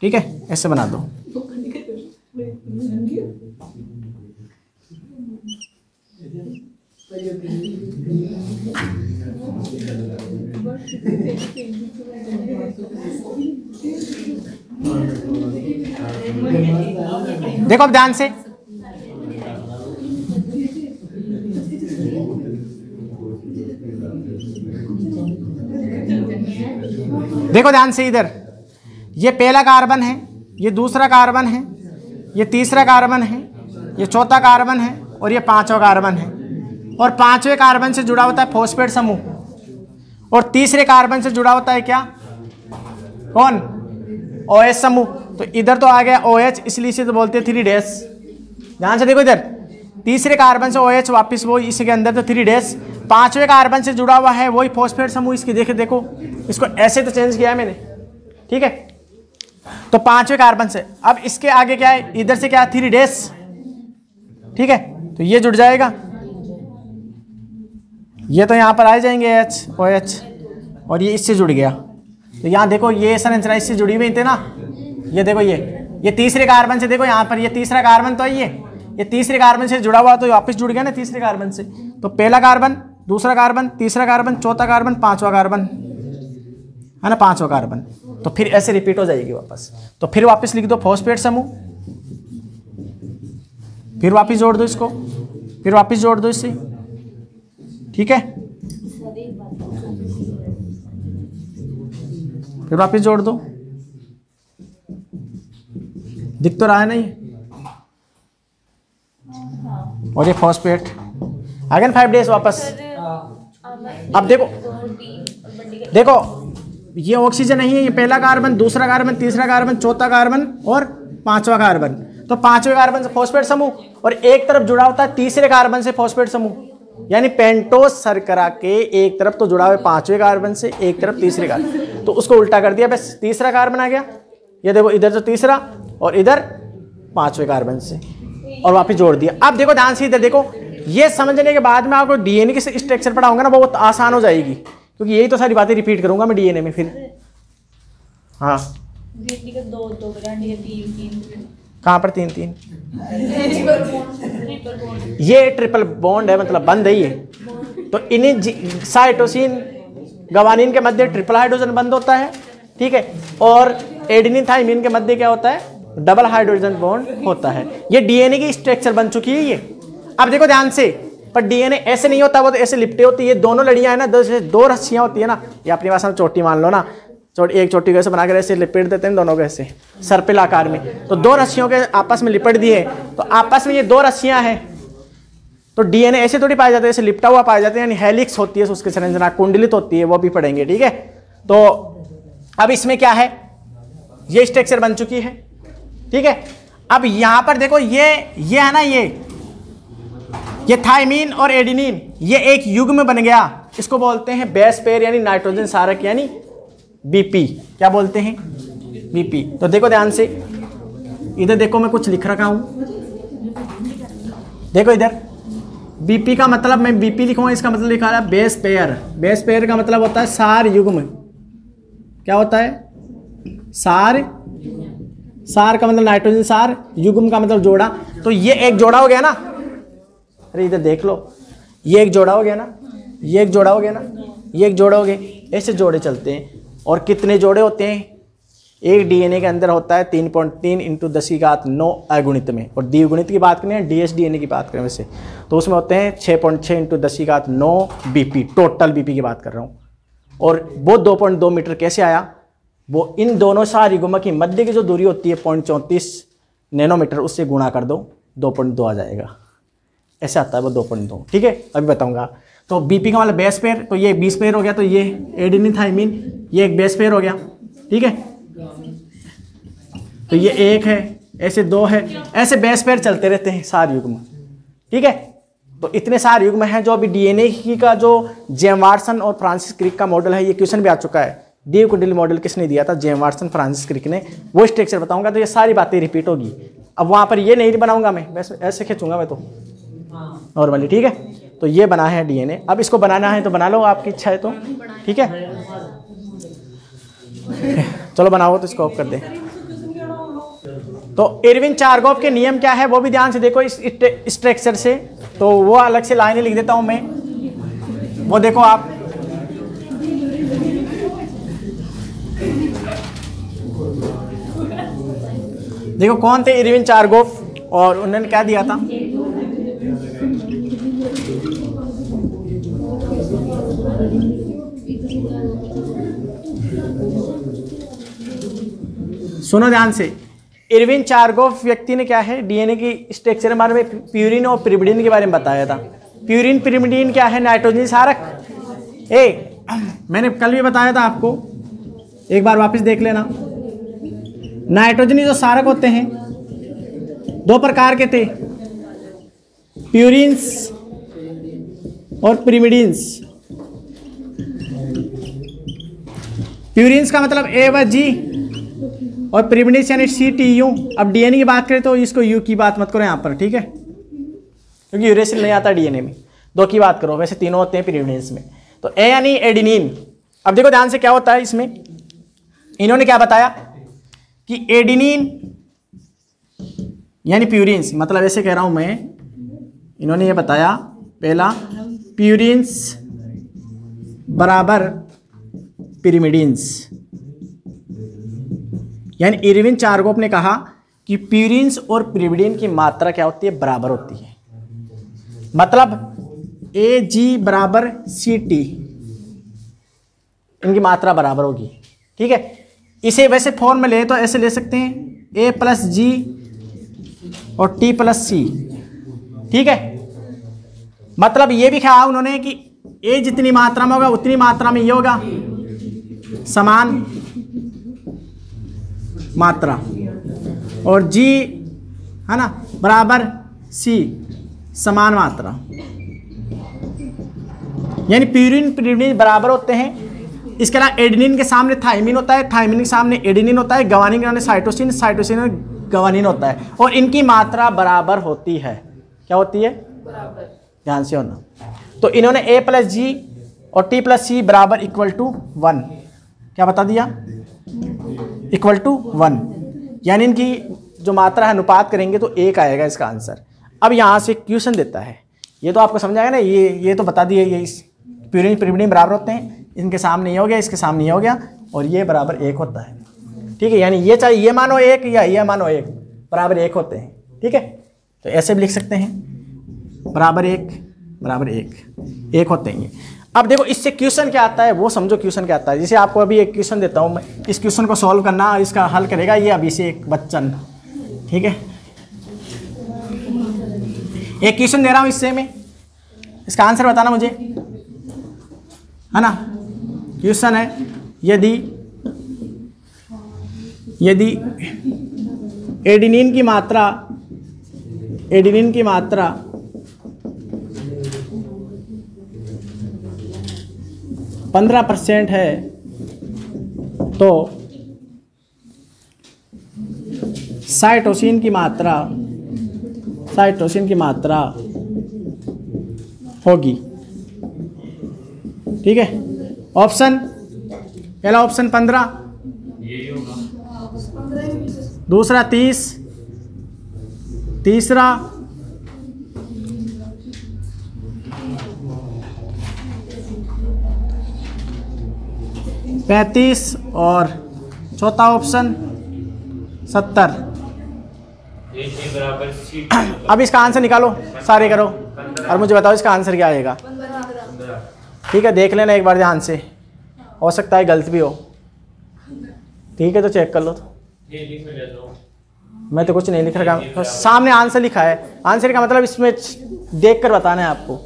Speaker 1: ठीक है, ऐसे बना दो। देखो अब ध्यान से, देखो ध्यान से, इधर ये पहला कार्बन है, ये दूसरा कार्बन है, ये तीसरा कार्बन है, ये चौथा कार्बन है और ये पांचवा कार्बन है। और पांचवें कार्बन से जुड़ा होता है फॉस्फेट समूह, और तीसरे कार्बन से जुड़ा होता है क्या, कौन, OH समूह। तो इधर तो आ गया OH, इसलिए इसे तो बोलते हैं 3 ध्यान से देखो इधर, तीसरे कार्बन से OH वापस वो इसके अंदर तो 3 पांचवें कार्बन से जुड़ा हुआ है वही फॉस्फेट समूह। इसकी देखे, देखो इसको ऐसे तो चेंज किया है मैंने, ठीक है। तो पांचवें कार्बन से, अब इसके आगे क्या है, इधर से क्या 3 ठीक है, तो ये जुड़ जाएगा, ये तो यहाँ पर आ जाएंगे OH, और ये इससे जुड़ गया। तो यहाँ देखो ये संरचना इससे जुड़ी हुई थी ना, ये देखो ये तीसरे कार्बन से, देखो यहाँ पर ये तीसरा कार्बन तो है, ये तीसरे कार्बन से जुड़ा हुआ तो वापस जुड़ गया ना तीसरे कार्बन से। तो पहला कार्बन, दूसरा कार्बन, तीसरा कार्बन, चौथा कार्बन, पांचवा कार्बन, है ना, पांचवा कार्बन। तो फिर ऐसे रिपीट हो जाएगी वापस। तो फिर वापस लिख दो फॉस्फेट समूह, फिर वापस जोड़ दो इसको, फिर वापस जोड़ दो इससे, ठीक है, फिर वापस जोड़ दो, दिख तो रहा है नहीं, और ये फॉस्फेट अगेन 5 डेज वापस। अब देखो, देखो ये ऑक्सीजन नहीं है, ये पहला कार्बन, दूसरा कार्बन, तीसरा कार्बन, चौथा कार्बन और पांचवा कार्बन। तो पांचवें कार्बन से फॉस्फेट समूह, और एक तरफ जुड़ा होता है तीसरे कार्बन से फॉस्फेट समूह, यानी पेंटोस शर्करा के एक तरफ तो जुड़ा हुआ है पांचवें कार्बन से, एक तरफ तीसरे कार्बन, तो उसको उल्टा कर दिया, बस तीसरा कार्बन आ गया। ये देखो इधर तो तीसरा और इधर पांचवें कार्बन से, और वापस जोड़ दिया। अब देखो ध्यान से, इधर देखो, ये समझने के बाद में आपको डीएनए की स्ट्रक्चर पढ़ाऊंगा ना, बहुत आसान हो जाएगी, क्योंकि यही तो सारी बातें रिपीट करूंगा मैं डीएनए में फिर। हाँ, कहाँ पर 3 ये ट्रिपल बॉन्ड है, मतलब बंद है ये। तो इन्हीं साइटोसिन गवानीन के मध्य ट्रिपल हाइड्रोजन बंद होता है, ठीक है, और एडेनिन थाइमिन के मध्य क्या होता है, डबल हाइड्रोजन बॉन्ड होता है। ये डीएनए की स्ट्रक्चर बन चुकी है ये। अब देखो ध्यान से, पर डीएनए ऐसे नहीं होता, वो तो ऐसे लिपटे होती है। ये दोनों लड़ियां है ना, दो रस्सियां होती है ना, ये अपनी भाषा में चोटी मान लो ना, एक चोटी को ऐसे बनाकर ऐसे लिपट देते हैं दोनों को ऐसे सर्पिल आकार में। तो 2 रस्सियों के आपस में लिपट दिए, तो आपस में ये 2 रस्सियां हैं। तो डीएनए ऐसे थोड़ी पाए जाते हैं, ऐसे लिपटा हुआ पाए जाते हैं, यानी हेलिक्स होती है उसकी संरचना, कुंडलित होती है, वो भी पढ़ेंगे, ठीक है। तो अब इसमें क्या है, ये स्ट्रक्चर बन चुकी है, ठीक है। अब यहां पर देखो, ये है ना, ये थाइमीन और एडेनिन, ये एक युग्म बन गया, इसको बोलते हैं बेस पेयर, यानी नाइट्रोजन सारक, यानी बीपी। क्या बोलते हैं, बीपी। तो देखो ध्यान से, इधर देखो मैं कुछ लिख रखा हूं, देखो इधर बीपी का मतलब, मैं बीपी लिखूंगा, इसका मतलब लिखा है बेस पेयर। बेस पेयर का मतलब होता है सार युग्म। क्या होता है, सार, सार का मतलब नाइट्रोजन सार, युग्म का मतलब जोड़ा। तो ये एक जोड़ा हो गया ना, अरे इधर देख लो, ये एक जोड़ा हो गया ना, ये एक जोड़ा हो गया ना, ये एक जोड़ा हो गया, ऐसे जोड़े चलते हैं। और कितने जोड़े होते हैं, एक डीएनए के अंदर होता है 3.3 × 10⁹ अगुणित में, और द्विगुणित की बात करें, डीएस डीएनए की बात करें वैसे, तो उसमें होते हैं 6.6 × 10⁹ बीपी, टोटल बीपी की बात कर रहा हूँ। और वो 2.2 मीटर कैसे आया, वो इन दोनों सार युग्म की मध्य की जो दूरी होती है 0.34 नैनोमीटर, उससे गुणा कर दो, 2.2 आ जाएगा, ऐसे आता है वो 2.2, ठीक है, अभी बताऊंगा। तो बीपी का मतलब बेस पेयर, तो ये 20 पेयर हो गया, तो ये एडेनिन थाइमिन, ये एक बेस पेयर हो गया, ठीक है। तो ये एक है, ऐसे 2 है, ऐसे बेस पेयर चलते रहते हैं सार युग्म, ठीक है। तो इतने सार युग्म हैं जो अभी डीएनए की का जो जेम्स वाटसन और फ्रांसिस क्रिक का मॉडल है, ये क्वेश्चन भी आ चुका है। द्विकुंडली मॉडल किसने दिया था, जेम्स वाटसन, फ्रांसिस क्रिक ने। वो स्ट्रक्चर बताऊंगा तो ये सारी बातें रिपीट होगी। अब वहां पर ये नहीं बनाऊंगा मैं, वैसे ऐसे खींचूंगा मैं तो, नॉर्मली, ठीक है। तो ये बना है डीएनए। अब इसको बनाना है तो बना लो, आपकी इच्छा है तो, ठीक है। चलो बनाओ, तो इसको ऑफ कर दे। तो इरविन चारगोफ के नियम क्या है वो भी ध्यान से देखो इस स्ट्रक्चर से। तो वो अलग से लाइनें लिख देता हूं मैं, वो देखो आप। देखो कौन थे इरविन चारगोफ, और उन्होंने क्या दिया था। सुनो ध्यान से, इरविन चारगोफ व्यक्ति ने क्या है डीएनए की स्ट्रक्चर के बारे में प्यूरिन और पिरिमिडीन के बारे में बताया था। प्यूरिन पिरिमिडीन क्या है, नाइट्रोजन क्षारक। मैंने कल भी बताया था आपको, एक बार वापस देख लेना। नाइट्रोजन जो क्षारक होते हैं दो प्रकार के थे, प्यूरिन्स और पिरिमिडीन्स। प्यूरिन्स का मतलब ए व जी, और पिरिमिडीन्स यानी सी टी यू। अब डीएनए की बात करें तो इसको यू की बात मत करो यहाँ पर, ठीक है, क्योंकि यूरेसिल नहीं आता डीएनए में। दो की बात करो, वैसे तीनों होते हैं पिरिमिडीन्स में। तो ए यानी एडिनिन। अब देखो ध्यान से क्या होता है इसमें, इन्होंने क्या बताया कि एडिनिन यानी प्यूरिन्स, मतलब ऐसे कह रहा हूं मैं, इन्होंने ये बताया पहला प्यूरिन्स बराबर पिरिमिडीन्स। यानी इरविन चारगोफ ने कहा कि प्यूरिन्स और पिरिमिडीन की मात्रा क्या होती है, बराबर होती है। मतलब ए जी बराबर सी टी, इनकी मात्रा बराबर होगी, ठीक है। इसे वैसे फॉर्म में ले तो ऐसे ले सकते हैं, ए प्लस जी और टी प्लस सी, ठीक है। मतलब ये भी कहा उन्होंने कि ए जितनी मात्रा में होगा उतनी मात्रा में ये होगा, समान मात्रा, और जी है ना बराबर सी, समान मात्रा। यानी प्यूरिन पिरिमिडीन बराबर होते हैं। इसके अलावा एडेनिन के सामने थाइमिन होता है, थाइमिन के सामने एडेनिन होता है, गवानिन के सामने साइटोसिन, साइटोसिन में गवानिन होता है, और इनकी मात्रा बराबर होती है। क्या होती है, बराबर। ध्यान से होना। तो इन्होंने ए प्लस जी और टी प्लस सी बराबर इक्वल टू 1 क्या बता दिया, इक्वल टू 1। यानी इनकी जो मात्रा है अनुपात करेंगे तो 1 आएगा इसका आंसर। अब यहाँ से क्वेश्चन देता है, ये तो आपको समझ आएगा ना, ये तो बता दिए, ये प्यूरिन पिरिमिडीन बराबर होते हैं, इनके सामने ये हो गया, इसके सामने ये हो गया, और ये बराबर 1 होता है, ठीक है। यानी ये चाहे ये मानो 1 या ये मानो 1, बराबर 1 होते हैं, ठीक है। तो ऐसे भी लिख सकते हैं, बराबर 1 बराबर 1 होते हैं ये। अब देखो इससे क्वेश्चन क्या आता है वो समझो, क्वेश्चन क्या आता है। जैसे आपको अभी एक क्वेश्चन देता हूँ मैं, इस क्वेश्चन को सॉल्व करना, इसका हल करेगा ये अभिषेक बच्चन, ठीक है। एक क्वेश्चन दे रहा हूँ इससे मैं, इसका आंसर बताना मुझे, है ना। क्वेश्चन है, यदि एडेनिन की मात्रा 15% है तो साइटोसिन की मात्रा होगी, ठीक है। ऑप्शन पहला ऑप्शन 15, दूसरा 30, तीसरा 35 और चौथा ऑप्शन 70। अब इसका आंसर निकालो, सारे करो और मुझे बताओ इसका आंसर क्या आएगा, ठीक है। देख लेना एक बार ध्यान से, हो सकता है गलत भी हो, ठीक है। तो चेक कर लो। मैं तो कुछ नहीं लिख रहा, तो सामने आंसर लिखा है। आंसर का मतलब इसमें देख कर बताना है आपको।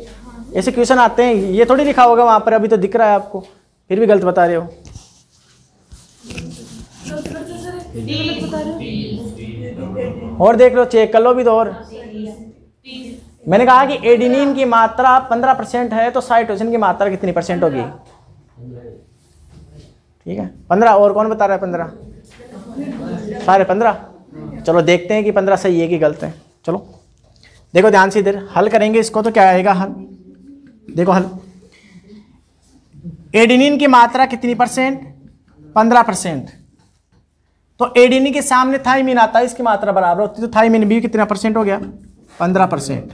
Speaker 1: ऐसे क्वेश्चन आते हैं, ये थोड़ी लिखा होगा वहाँ पर, अभी तो दिख रहा है आपको, फिर भी गलत बता रहे हो। और देख लो, चेक कर लो भी तो। और मैंने कहा कि एडेनिन की मात्रा 15% है तो साइटोसिन की मात्रा कितनी परसेंट होगी, ठीक है। 15, और कौन बता रहा है 15, सारे 15। चलो देखते हैं कि 15 सही है कि गलत है। चलो देखो ध्यान से इधर हल करेंगे इसको तो क्या आएगा हल, देखो हल, एडेनिन की मात्रा कितनी परसेंट, 15%, तो एडेनिन के सामने थाइमिन आता है, इसकी मात्रा बराबर होती है, तो थाइमिन भी कितना परसेंट हो गया, 15%।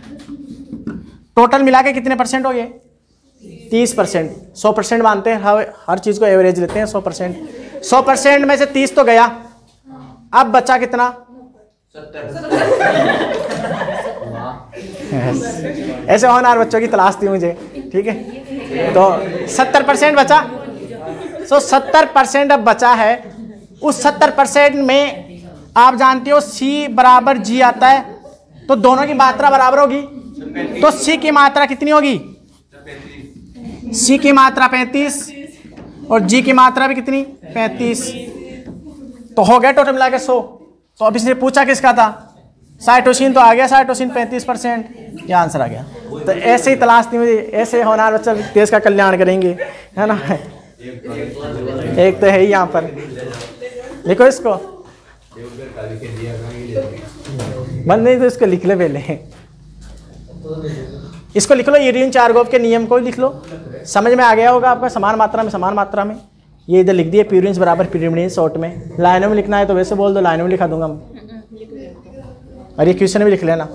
Speaker 1: टोटल मिला के कितने परसेंट हो गए, 30%। 100% मानते हैं, हर चीज को एवरेज लेते हैं 100%। 100% में से 30 तो गया, अब बचा कितना, 70। ऐसे होनहार बच्चों की तलाश थी मुझे, ठीक है। तो 70% बचा, तो 70% अब बचा है। उस 70% में आप जानते हो C बराबर G आता है, तो दोनों की मात्रा बराबर होगी, तो C की मात्रा कितनी होगी, C की मात्रा 35 और G की मात्रा भी कितनी, 35, तो हो गया टोटल मिला के 100। तो अब इसने पूछा किसका था, साइटोसिन, तो आ गया साइटोसिन 35%, ये आंसर आ गया। तो ऐसे ही तलाश थी मुझे, ऐसे होनहार बच्चा देश का कल्याण करेंगे, है ना। एक तो है ही यहाँ पर, लिखो इसको, बंद नहीं तो इसको लिख ले पहले, इसको लिख लो, यूरिन चार्गोव के नियम को लिख लो, समझ में आ गया होगा आपका। समान मात्रा में समान मात्रा में, ये इधर लिख दिए, प्यूरिन्स बराबर पिरिमिडिन शॉर्ट में, लाइनों में लिखना है तो वैसे बोल दो, लाइनों में लिखा दूंगा मैं, और ये क्वेश्चन भी लिख लेना।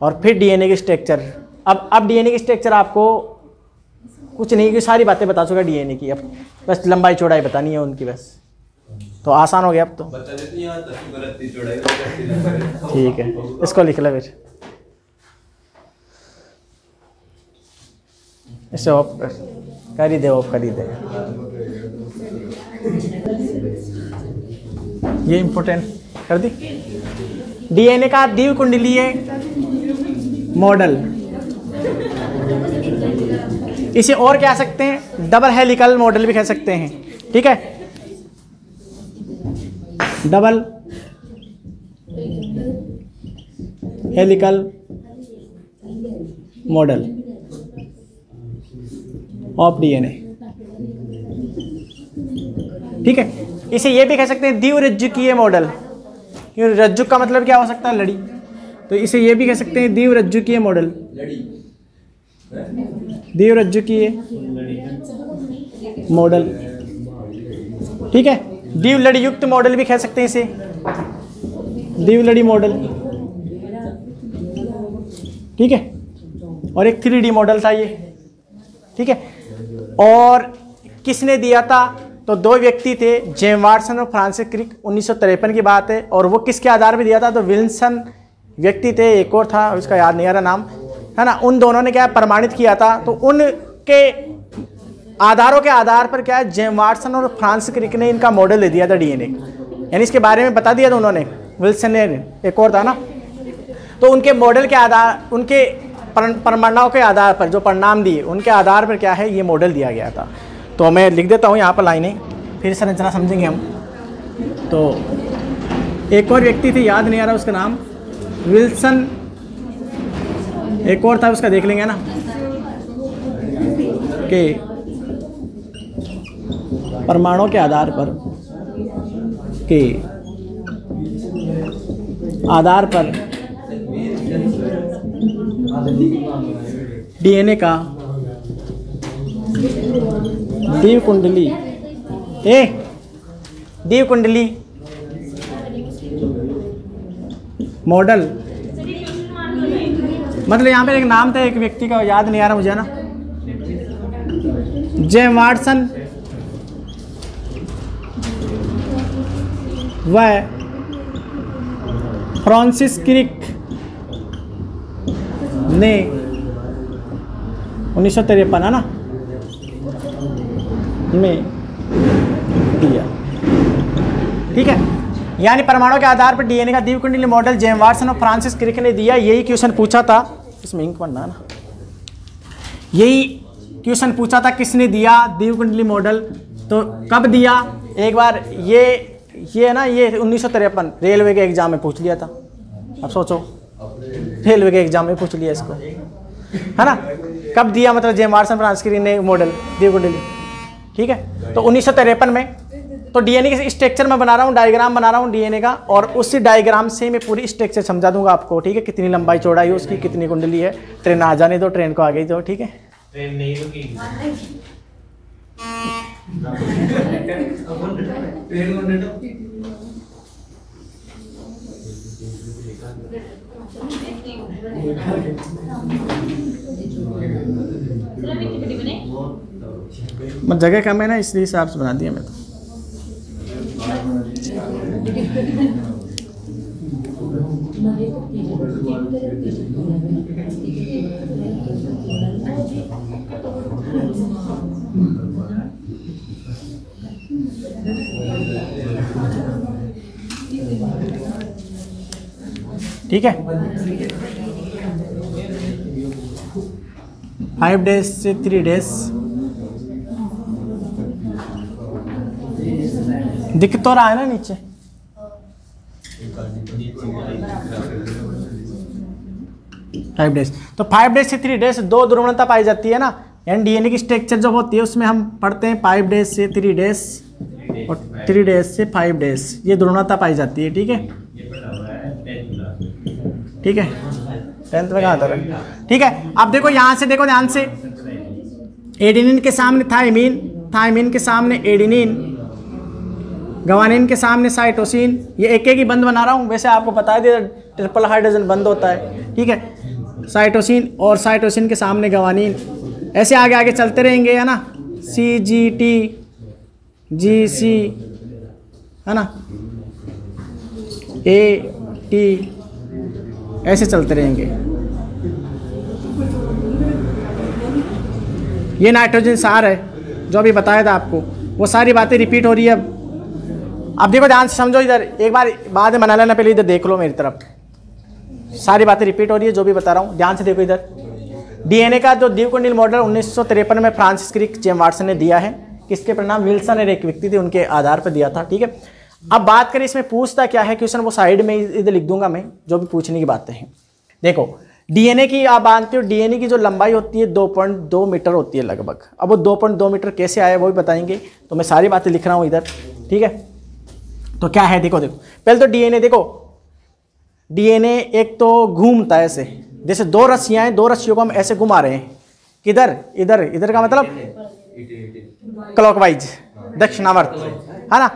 Speaker 1: और फिर डीएनए की स्ट्रक्चर, अब डीएनए की स्ट्रक्चर आपको कुछ नहीं की सारी बातें बता चुका डीएनए की, अब बस लंबाई चौड़ाई बतानी है उनकी, बस तो आसान हो गया अब तो, ठीक है। इसको लिख ले फिर, इसे ऑफ कर ही दे, ऑफ कर ही दे, ये इंपॉर्टेंट कर दी। डीएनए का द्विकुंडलीय मॉडल, इसे और कह सकते हैं डबल हेलिकल मॉडल भी कह सकते हैं, ठीक है। Double helical model of DNA, ठीक है। इसे ये भी कह सकते हैं द्विरज्जुकीय मॉडल, क्योंकि रज्जुक का मतलब क्या हो सकता है, लड़ी, तो इसे ये भी कह सकते हैं द्विरज्जुकीय मॉडल, द्विरज्जुकीय मॉडल, ठीक है। द्विलड़ी युक्त मॉडल भी कह सकते हैं इसे, द्विलड़ी मॉडल, ठीक है। और एक 3D मॉडल था ये, ठीक है। और किसने दिया था, तो दो व्यक्ति थे, जेम्स वाटसन और फ्रांसिस क्रिक, 1953 की बात है। और वो किसके आधार पर दिया था, तो विल्सन व्यक्ति थे, एक और था उसका याद नहीं आ रहा नाम, है ना। उन दोनों ने क्या प्रमाणित किया था, तो उनके आधारों के आधार पर क्या है, जेम्स वाटसन और फ्रांसिस क्रिक ने इनका मॉडल दे दिया था डीएनए, यानी इसके बारे में बता दिया था उन्होंने, विल्सन ने, एक और था ना। तो उनके मॉडल के आधार, उनके प्रमाणों के आधार पर, जो परिणाम दिए उनके आधार पर क्या है, ये मॉडल दिया गया था। तो मैं लिख देता हूँ यहाँ पर लाइनें, फिर संरचना समझेंगे हम। तो एक और व्यक्ति थे, याद नहीं आ रहा उसका नाम, विल्सन, एक और था उसका देख लेंगे ना, कि परमाणु के आधार पर, के आधार पर डीएनए का द्विकुंडली, द्विकुंडली मॉडल, मतलब यहाँ पे एक नाम था एक व्यक्ति का, याद नहीं आ रहा मुझे ना, जेम्स वाटसन व फ्रांसिस क्रिक ने 1953 है ना में दिया, ठीक है। यानी परमाणु के आधार पर डीएनए का द्विकुंडलीय मॉडल जेम्स वाटसन और फ्रांसिस क्रिक ने दिया। यही क्वेश्चन पूछा था, इसमें इंक पढ़ना ना, यही क्वेश्चन पूछा था किसने दिया द्विकुंडलीय मॉडल, तो कब दिया, एक बार ये ना, ये 1953 रेलवे के एग्जाम में पूछ लिया था। अब सोचो, रेलवे के एग्जाम में पूछ लिया इसको, है ना। कब दिया, मतलब जेम्स वाटसन फ्रांसिस क्रिक ने मॉडल द्विकुंडलीय, ठीक है। तो 1953 में तो डीएनए के स्ट्रक्चर में बना रहा हूँ, डायग्राम बना रहा हूँ डीएनए का, और उसी डायग्राम से मैं पूरी स्ट्रक्चर समझा दूंगा आपको, ठीक है। कितनी लंबाई चौड़ाई है उसकी, कितनी कुंडली है। ट्रेन आ जाने दो, ट्रेन को आ गई दो, ठीक है।
Speaker 2: ट्रेन नहीं रुकी।
Speaker 1: जगह कम है ना, इसलिए हिसाब से बना दिया मैं तो। ठीक है। 5 days से 3 days दिख तो रहा है ना नीचे। फाइव डेज, तो 5 days से 3 days दो ध्रुवणता पाई जाती है ना, यानी डीएनए की स्ट्रक्चर जो होती है उसमें हम पढ़ते हैं 5 days से 3 days और 3 days से 5 days, ये ध्रुवणता पाई जाती है, ठीक है। ठीक है, 10th में कहाँ था, ठीक है। अब देखो यहाँ से, देखो ध्यान से, एडेनिन के सामने थायमीन, थायमीन के सामने एडेनिन, गवानिन के सामने साइटोसिन, ये एक एक ही बंद बना रहा हूँ, वैसे आपको बता दिया ट्रिपल हाइड्रोजन बंद होता है, ठीक है। साइटोसिन और साइटोसिन के सामने गवानिन, ऐसे आगे आगे चलते रहेंगे, है ना। CGT GC, है ना, AT, ऐसे चलते रहेंगे। ये नाइट्रोजन सार है जो अभी बताया था आपको, वो सारी बातें रिपीट हो रही है। अब देखो ध्यान से समझो, इधर एक बार बाद में बना लेना, पहले इधर देख लो मेरी तरफ, सारी बातें रिपीट हो रही है जो भी बता रहा हूँ, ध्यान से देखो। इधर डीएनए का जो द्विकुंडल मॉडल 1953 में फ्रांसिस क्रिक जेम्स वाटसन ने दिया है, किसके परिणाम, विल्सन और एक व्यक्ति थे उनके आधार पर दिया था, ठीक है। अब बात करें इसमें पूछता क्या है क्वेश्चन, वो साइड में इधर लिख दूंगा मैं, जो भी पूछने की बातें हैं। देखो डीएनए की आप मानते हो, डीएनए की जो लंबाई होती है 2.2 मीटर होती है लगभग। अब वो 2.2 मीटर कैसे आया वो भी बताएंगे, तो मैं सारी बातें लिख रहा हूँ इधर, ठीक है। तो क्या है, देखो देखो पहले तो डीएनए, देखो डीएनए एक तो घूमता है ऐसे, जैसे दो रस्सियां हैं, दो रस्सियों को हम ऐसे घुमा रहे हैं, किधर, इधर, इधर का मतलब क्लॉकवाइज, दक्षिणावर्त, है ना,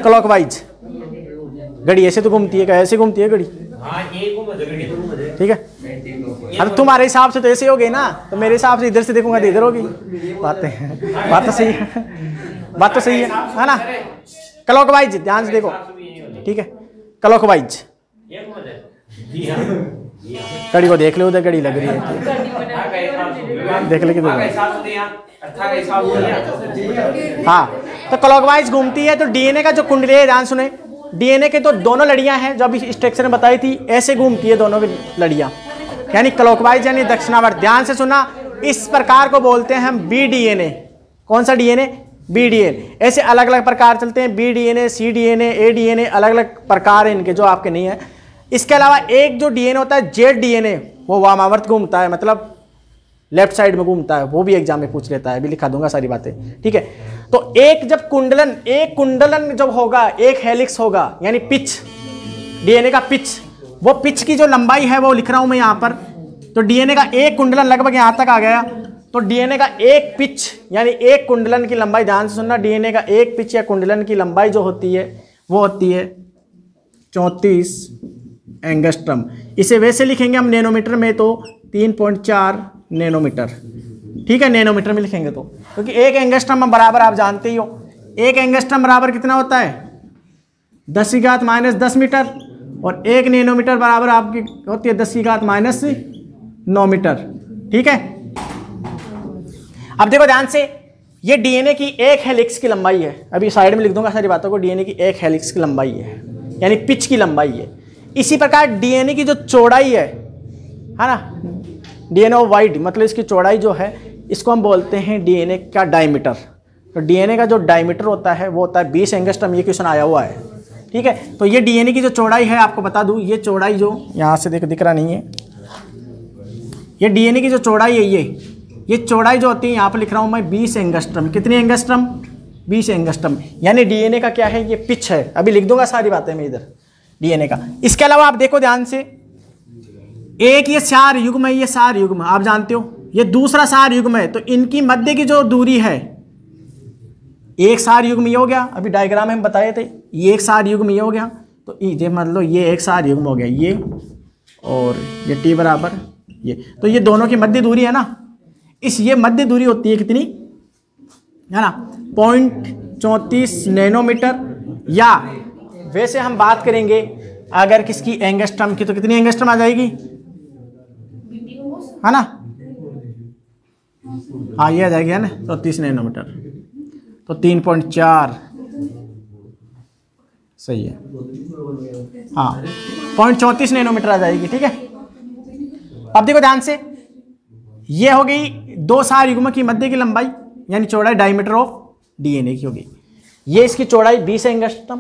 Speaker 1: क्लॉकवाइज। घड़ी ऐसे तो घूमती है, ऐसे घूमती है घड़ी, ठीक है। अब तुम्हारे हिसाब से तो ऐसे हो गई ना, तो मेरे हिसाब से इधर से देखूंगा तो इधर होगी। बात तो सही है, बात तो सही है ना। क्लॉकवाइज, ध्यान से देखो, ठीक है, क्लॉकवाइज। घड़ी को देख लो, उधर घड़ी लग रही है, देख ले किधर। हाँ, तो क्लॉकवाइज घूमती है। तो डीएनए का जो कुंडली है, ध्यान सुने, डीएनए के तो दोनों लड़ियां हैं जो अभी स्ट्रक्चर में बताई थी, ऐसे घूमती है दोनों की लड़ियां, यानी क्लॉकवाइज यानी दक्षिणावर्त। ध्यान से सुना, इस प्रकार को बोलते हैं हम बी डीएनए। कौन सा डीएनए, बी डीएनए। ऐसे अलग अलग प्रकार चलते हैं, बी डीएनए, सी डीएनए, ए डीएनए, अलग अलग प्रकार हैं इनके, जो आपके नहीं है। इसके अलावा एक जो डीएनए होता है जेड डीएनए, वो वामावर्त घूमता है, मतलब लेफ्ट साइड में घूमता है, वो भी एग्जाम में पूछ लेता है, अभी लिखा दूंगा सारी बातें, ठीक है। तो एक जब कुंडलन, एक कुंडलन जब होगा, एक हेलिक्स होगा, यानी पिच, डीएनए का पिच, वो पिच की जो लंबाई है वो लिख रहा हूं मैं यहां पर। तो डीएनए का एक कुंडलन लगभग यहां तक आ गया, तो डीएनए का एक पिच यानी एक कुंडलन की लंबाई, ध्यान से सुनना, डीएनए का एक पिच या कुंडलन की लंबाई जो होती है वो होती है 34 एंगस्ट्रम। इसे वैसे लिखेंगे हम नैनोमीटर में तो 3.4 नैनोमीटर, ठीक है, नैनोमीटर में लिखेंगे तो, क्योंकि एक एंगस्ट्रम बराबर आप जानते ही हो, एक एंगस्ट्रम बराबर कितना होता है 10⁻⁻10 मीटर, और एक नैनोमीटर बराबर आपकी होती है 10⁻⁹ मीटर, ठीक है। अब देखो ध्यान से, ये डीएनए की एक हेलिक्स की लंबाई है, अभी साइड में लिख दूंगा सारी बातों को, डीएनए की एक हेलिक्स की लंबाई है, यानी पिच की लंबाई है। इसी प्रकार डीएनए की जो चौड़ाई है ना, डीएनए वाइड, मतलब इसकी चौड़ाई जो है, इसको हम बोलते हैं डीएनए का डायमीटर। तो डीएनए का जो डायमीटर होता है वो होता है 20 एंगस्ट्रम, ये क्वेश्चन आया हुआ है, ठीक है। तो ये डीएनए की जो चौड़ाई है, आपको बता दूं, ये चौड़ाई जो यहाँ से दिख रहा नहीं है, ये डीएनए की जो चौड़ाई है, ये चौड़ाई जो होती है, यहाँ पर लिख रहा हूँ मैं 20 एंगस्ट्रम। कितनी एंगस्ट्रम, 20 एंगस्ट्रम, यानी डीएनए का क्या है, ये पिच है। अभी लिख दूंगा सारी बातें मैं इधर डीएनए का। इसके अलावा आप देखो ध्यान से, एक ये सार युग्म है, ये सार युग्म आप जानते हो, ये दूसरा सार युग्म है, तो इनकी मध्य की जो दूरी है, एक सार युग्म ये हो गया, अभी डायग्राम में हम बताए थे, ये एक सार युग्म ये हो गया, तो ये मतलब ये एक सार युग्म हो गया ये, और ये टी बराबर ये, तो ये दोनों की मध्य दूरी है ना, इस ये मध्य दूरी होती है कितनी, है ना, 0.34 नैनोमीटर, या वैसे हम बात करेंगे अगर किसकी एंगस्ट्रम की, तो कितनी एंगस्ट्रम आ जाएगी, है ना, हाँ ये आ जाएगी, है ना, 34 नैनोमीटर, तो 3.4 सही है, हाँ 0.34 नैनोमीटर आ जाएगी। ठीक है, अब देखो ध्यान से, ये हो गई दो सार युग्म की मध्य की लंबाई यानी चौड़ाई, डायमीटर ऑफ डीएनए की होगी, ये इसकी चौड़ाई 20 एंगस्ट्रम,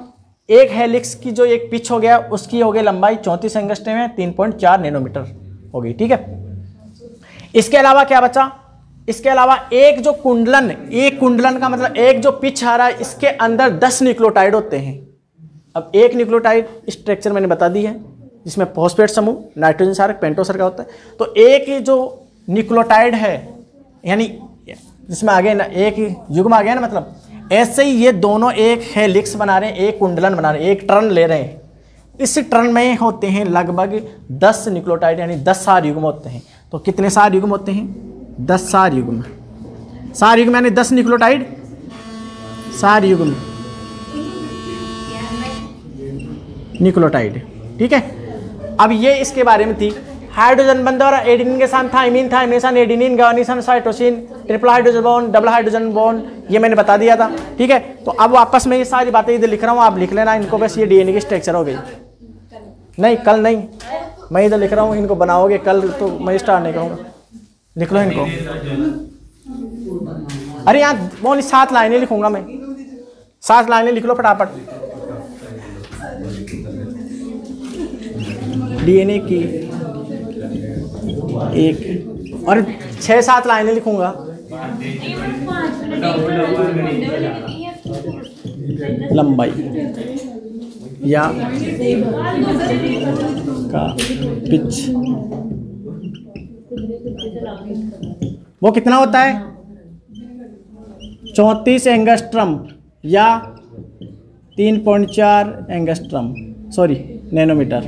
Speaker 1: एक हेलिक्स की जो एक पिच हो गया उसकी हो गई लंबाई 34 एंगस्ट्रम है, 3.4 नैनोमीटर हो गई। ठीक है, इसके अलावा क्या बचा, इसके अलावा एक जो कुंडलन, एक कुंडलन का मतलब एक जो पिच आ रहा है, इसके अंदर 10 न्यूक्लियोटाइड होते हैं। अब एक न्यूक्लियोटाइड स्ट्रक्चर मैंने बता दी है, जिसमें फॉस्फेट समूह, नाइट्रोजन क्षारक, पेंटोसर का होता है, तो एक जो न्यूक्लियोटाइड है, यानी जिसमें आगे ना एक युग्म आ गया ना, मतलब ऐसे ही ये दोनों एक हेलिक्स बना रहे हैं, एक कुंडलन बना रहे हैं, एक टर्न ले रहे हैं, इस टर्न में होते हैं लगभग 10 न्यूक्लियोटाइड यानी 10 सार युग्म होते हैं। तो कितने सार युग्म होते हैं, 10 सार युग्म, सार युग्म यानी 10 न्यूक्लियोटाइड सार युग्म न्यूक्लियोटाइड। ठीक है, अब ये इसके बारे में थी, हाइड्रोजन बंध और एडेनिन के साथ थाइमिन, थाइमिनेशन एडेनिन, गायनीसन cytosine, triple hydrogen bond, double hydrogen bond, ये मैंने बता दिया था। ठीक है, तो अब वापस में ये सारी बातें इधर लिख रहा हूँ, आप लिख लेना इनको, बस ये डीएनए की स्ट्रक्चर हो गई। नहीं कल नहीं, मैं इधर लिख रहा हूँ, इनको बनाओगे कल, तो मैं स्टार्ट नहीं करूँगा, लिख लो इनको। अरे यहाँ वो 7 लाइनें लिखूंगा मैं, 7 लाइनें लिख लो फटाफट। डीएनए की एक और 6-7 लाइनें लिखूंगा, लंबाई या का पिच वो कितना होता है, 34 एंगस्ट्रम या 3.4 एंगस्ट्रम, सॉरी नैनोमीटर।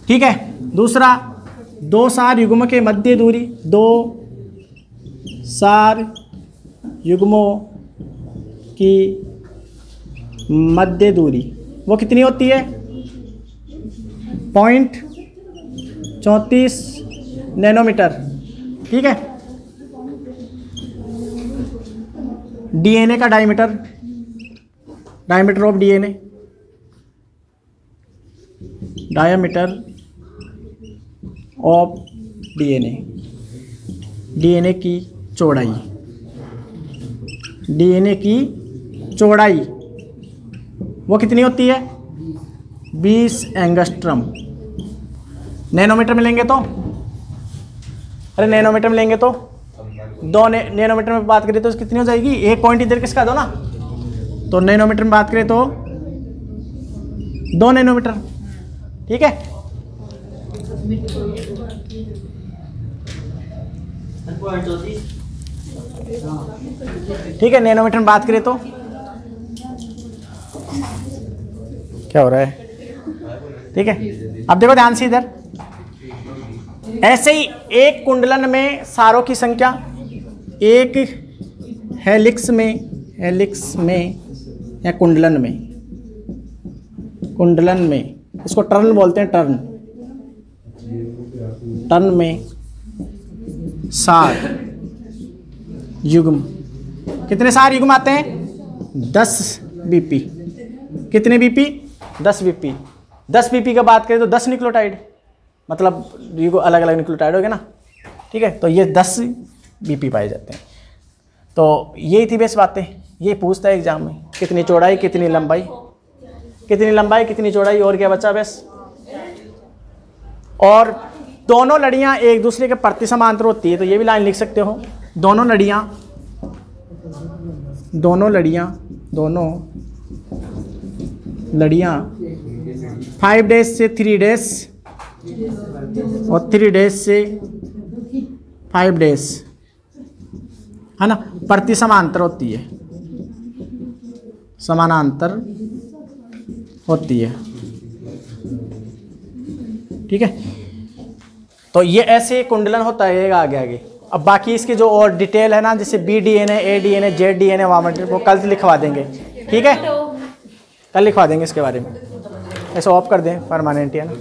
Speaker 1: ठीक है, दूसरा, दो सार युग्म के मध्य दूरी, दो सार युग्मों की मध्य दूरी वो कितनी होती है, 0.34 नैनोमीटर। ठीक है, डीएनए का diameter, diameter of DNA, diameter of DNA, DNA की चौड़ाई, डीएनए की चौड़ाई वो कितनी होती है, 20 एंगस्ट्रम। नैनोमीटर में लेंगे तो, अरे नैनोमीटर में लेंगे तो दो नैनोमीटर में बात करें तो कितनी हो जाएगी, एक पॉइंट इधर किसका दो ना, तो नैनोमीटर में बात करें तो 2 नैनोमीटर। ठीक है, ठीक है, नैनोमीटर में बात करें तो क्या हो रहा है। ठीक है, अब देखो ध्यान से इधर, ऐसे ही एक कुंडलन में सारों की संख्या, एक हेलिक्स में या कुंडलन में इसको टर्न बोलते हैं, टर्न में सार युग्म, कितने सार युग्म आते हैं, 10 बीपी। कितने बीपी, 10 बीपी। 10 बीपी का बात करें तो 10 न्यूक्लियोटाइड, मतलब ये अलग अलग न्यूक्लियोटाइड हो गए ना। ठीक है, तो ये 10 बीपी पाए जाते हैं। तो यही थी बेस बातें, ये पूछता है एग्जाम में, कितनी चौड़ाई कितनी लंबाई, कितनी लंबाई कितनी चौड़ाई, और क्या बचा बस। और दोनों लड़ियां एक दूसरे के प्रति समांतर होती है, तो ये भी लाइन लिख सकते हो, दोनों लड़ियाँ 5 डेज से 3 डेज और 3 डेज से 5 डेज, है ना, प्रति समांतर होती है, समानांतर होती है। ठीक है, तो ये ऐसे कुंडलन होता है ये आगे आगे। अब बाकी इसकी जो और डिटेल है ना, जैसे BDNA, ADNA, ZDNA, वो कल लिखवा देंगे। ठीक है, कल लिखवा देंगे इसके बारे में। ऐसे ऑफ कर दें परमानेंट, है ना।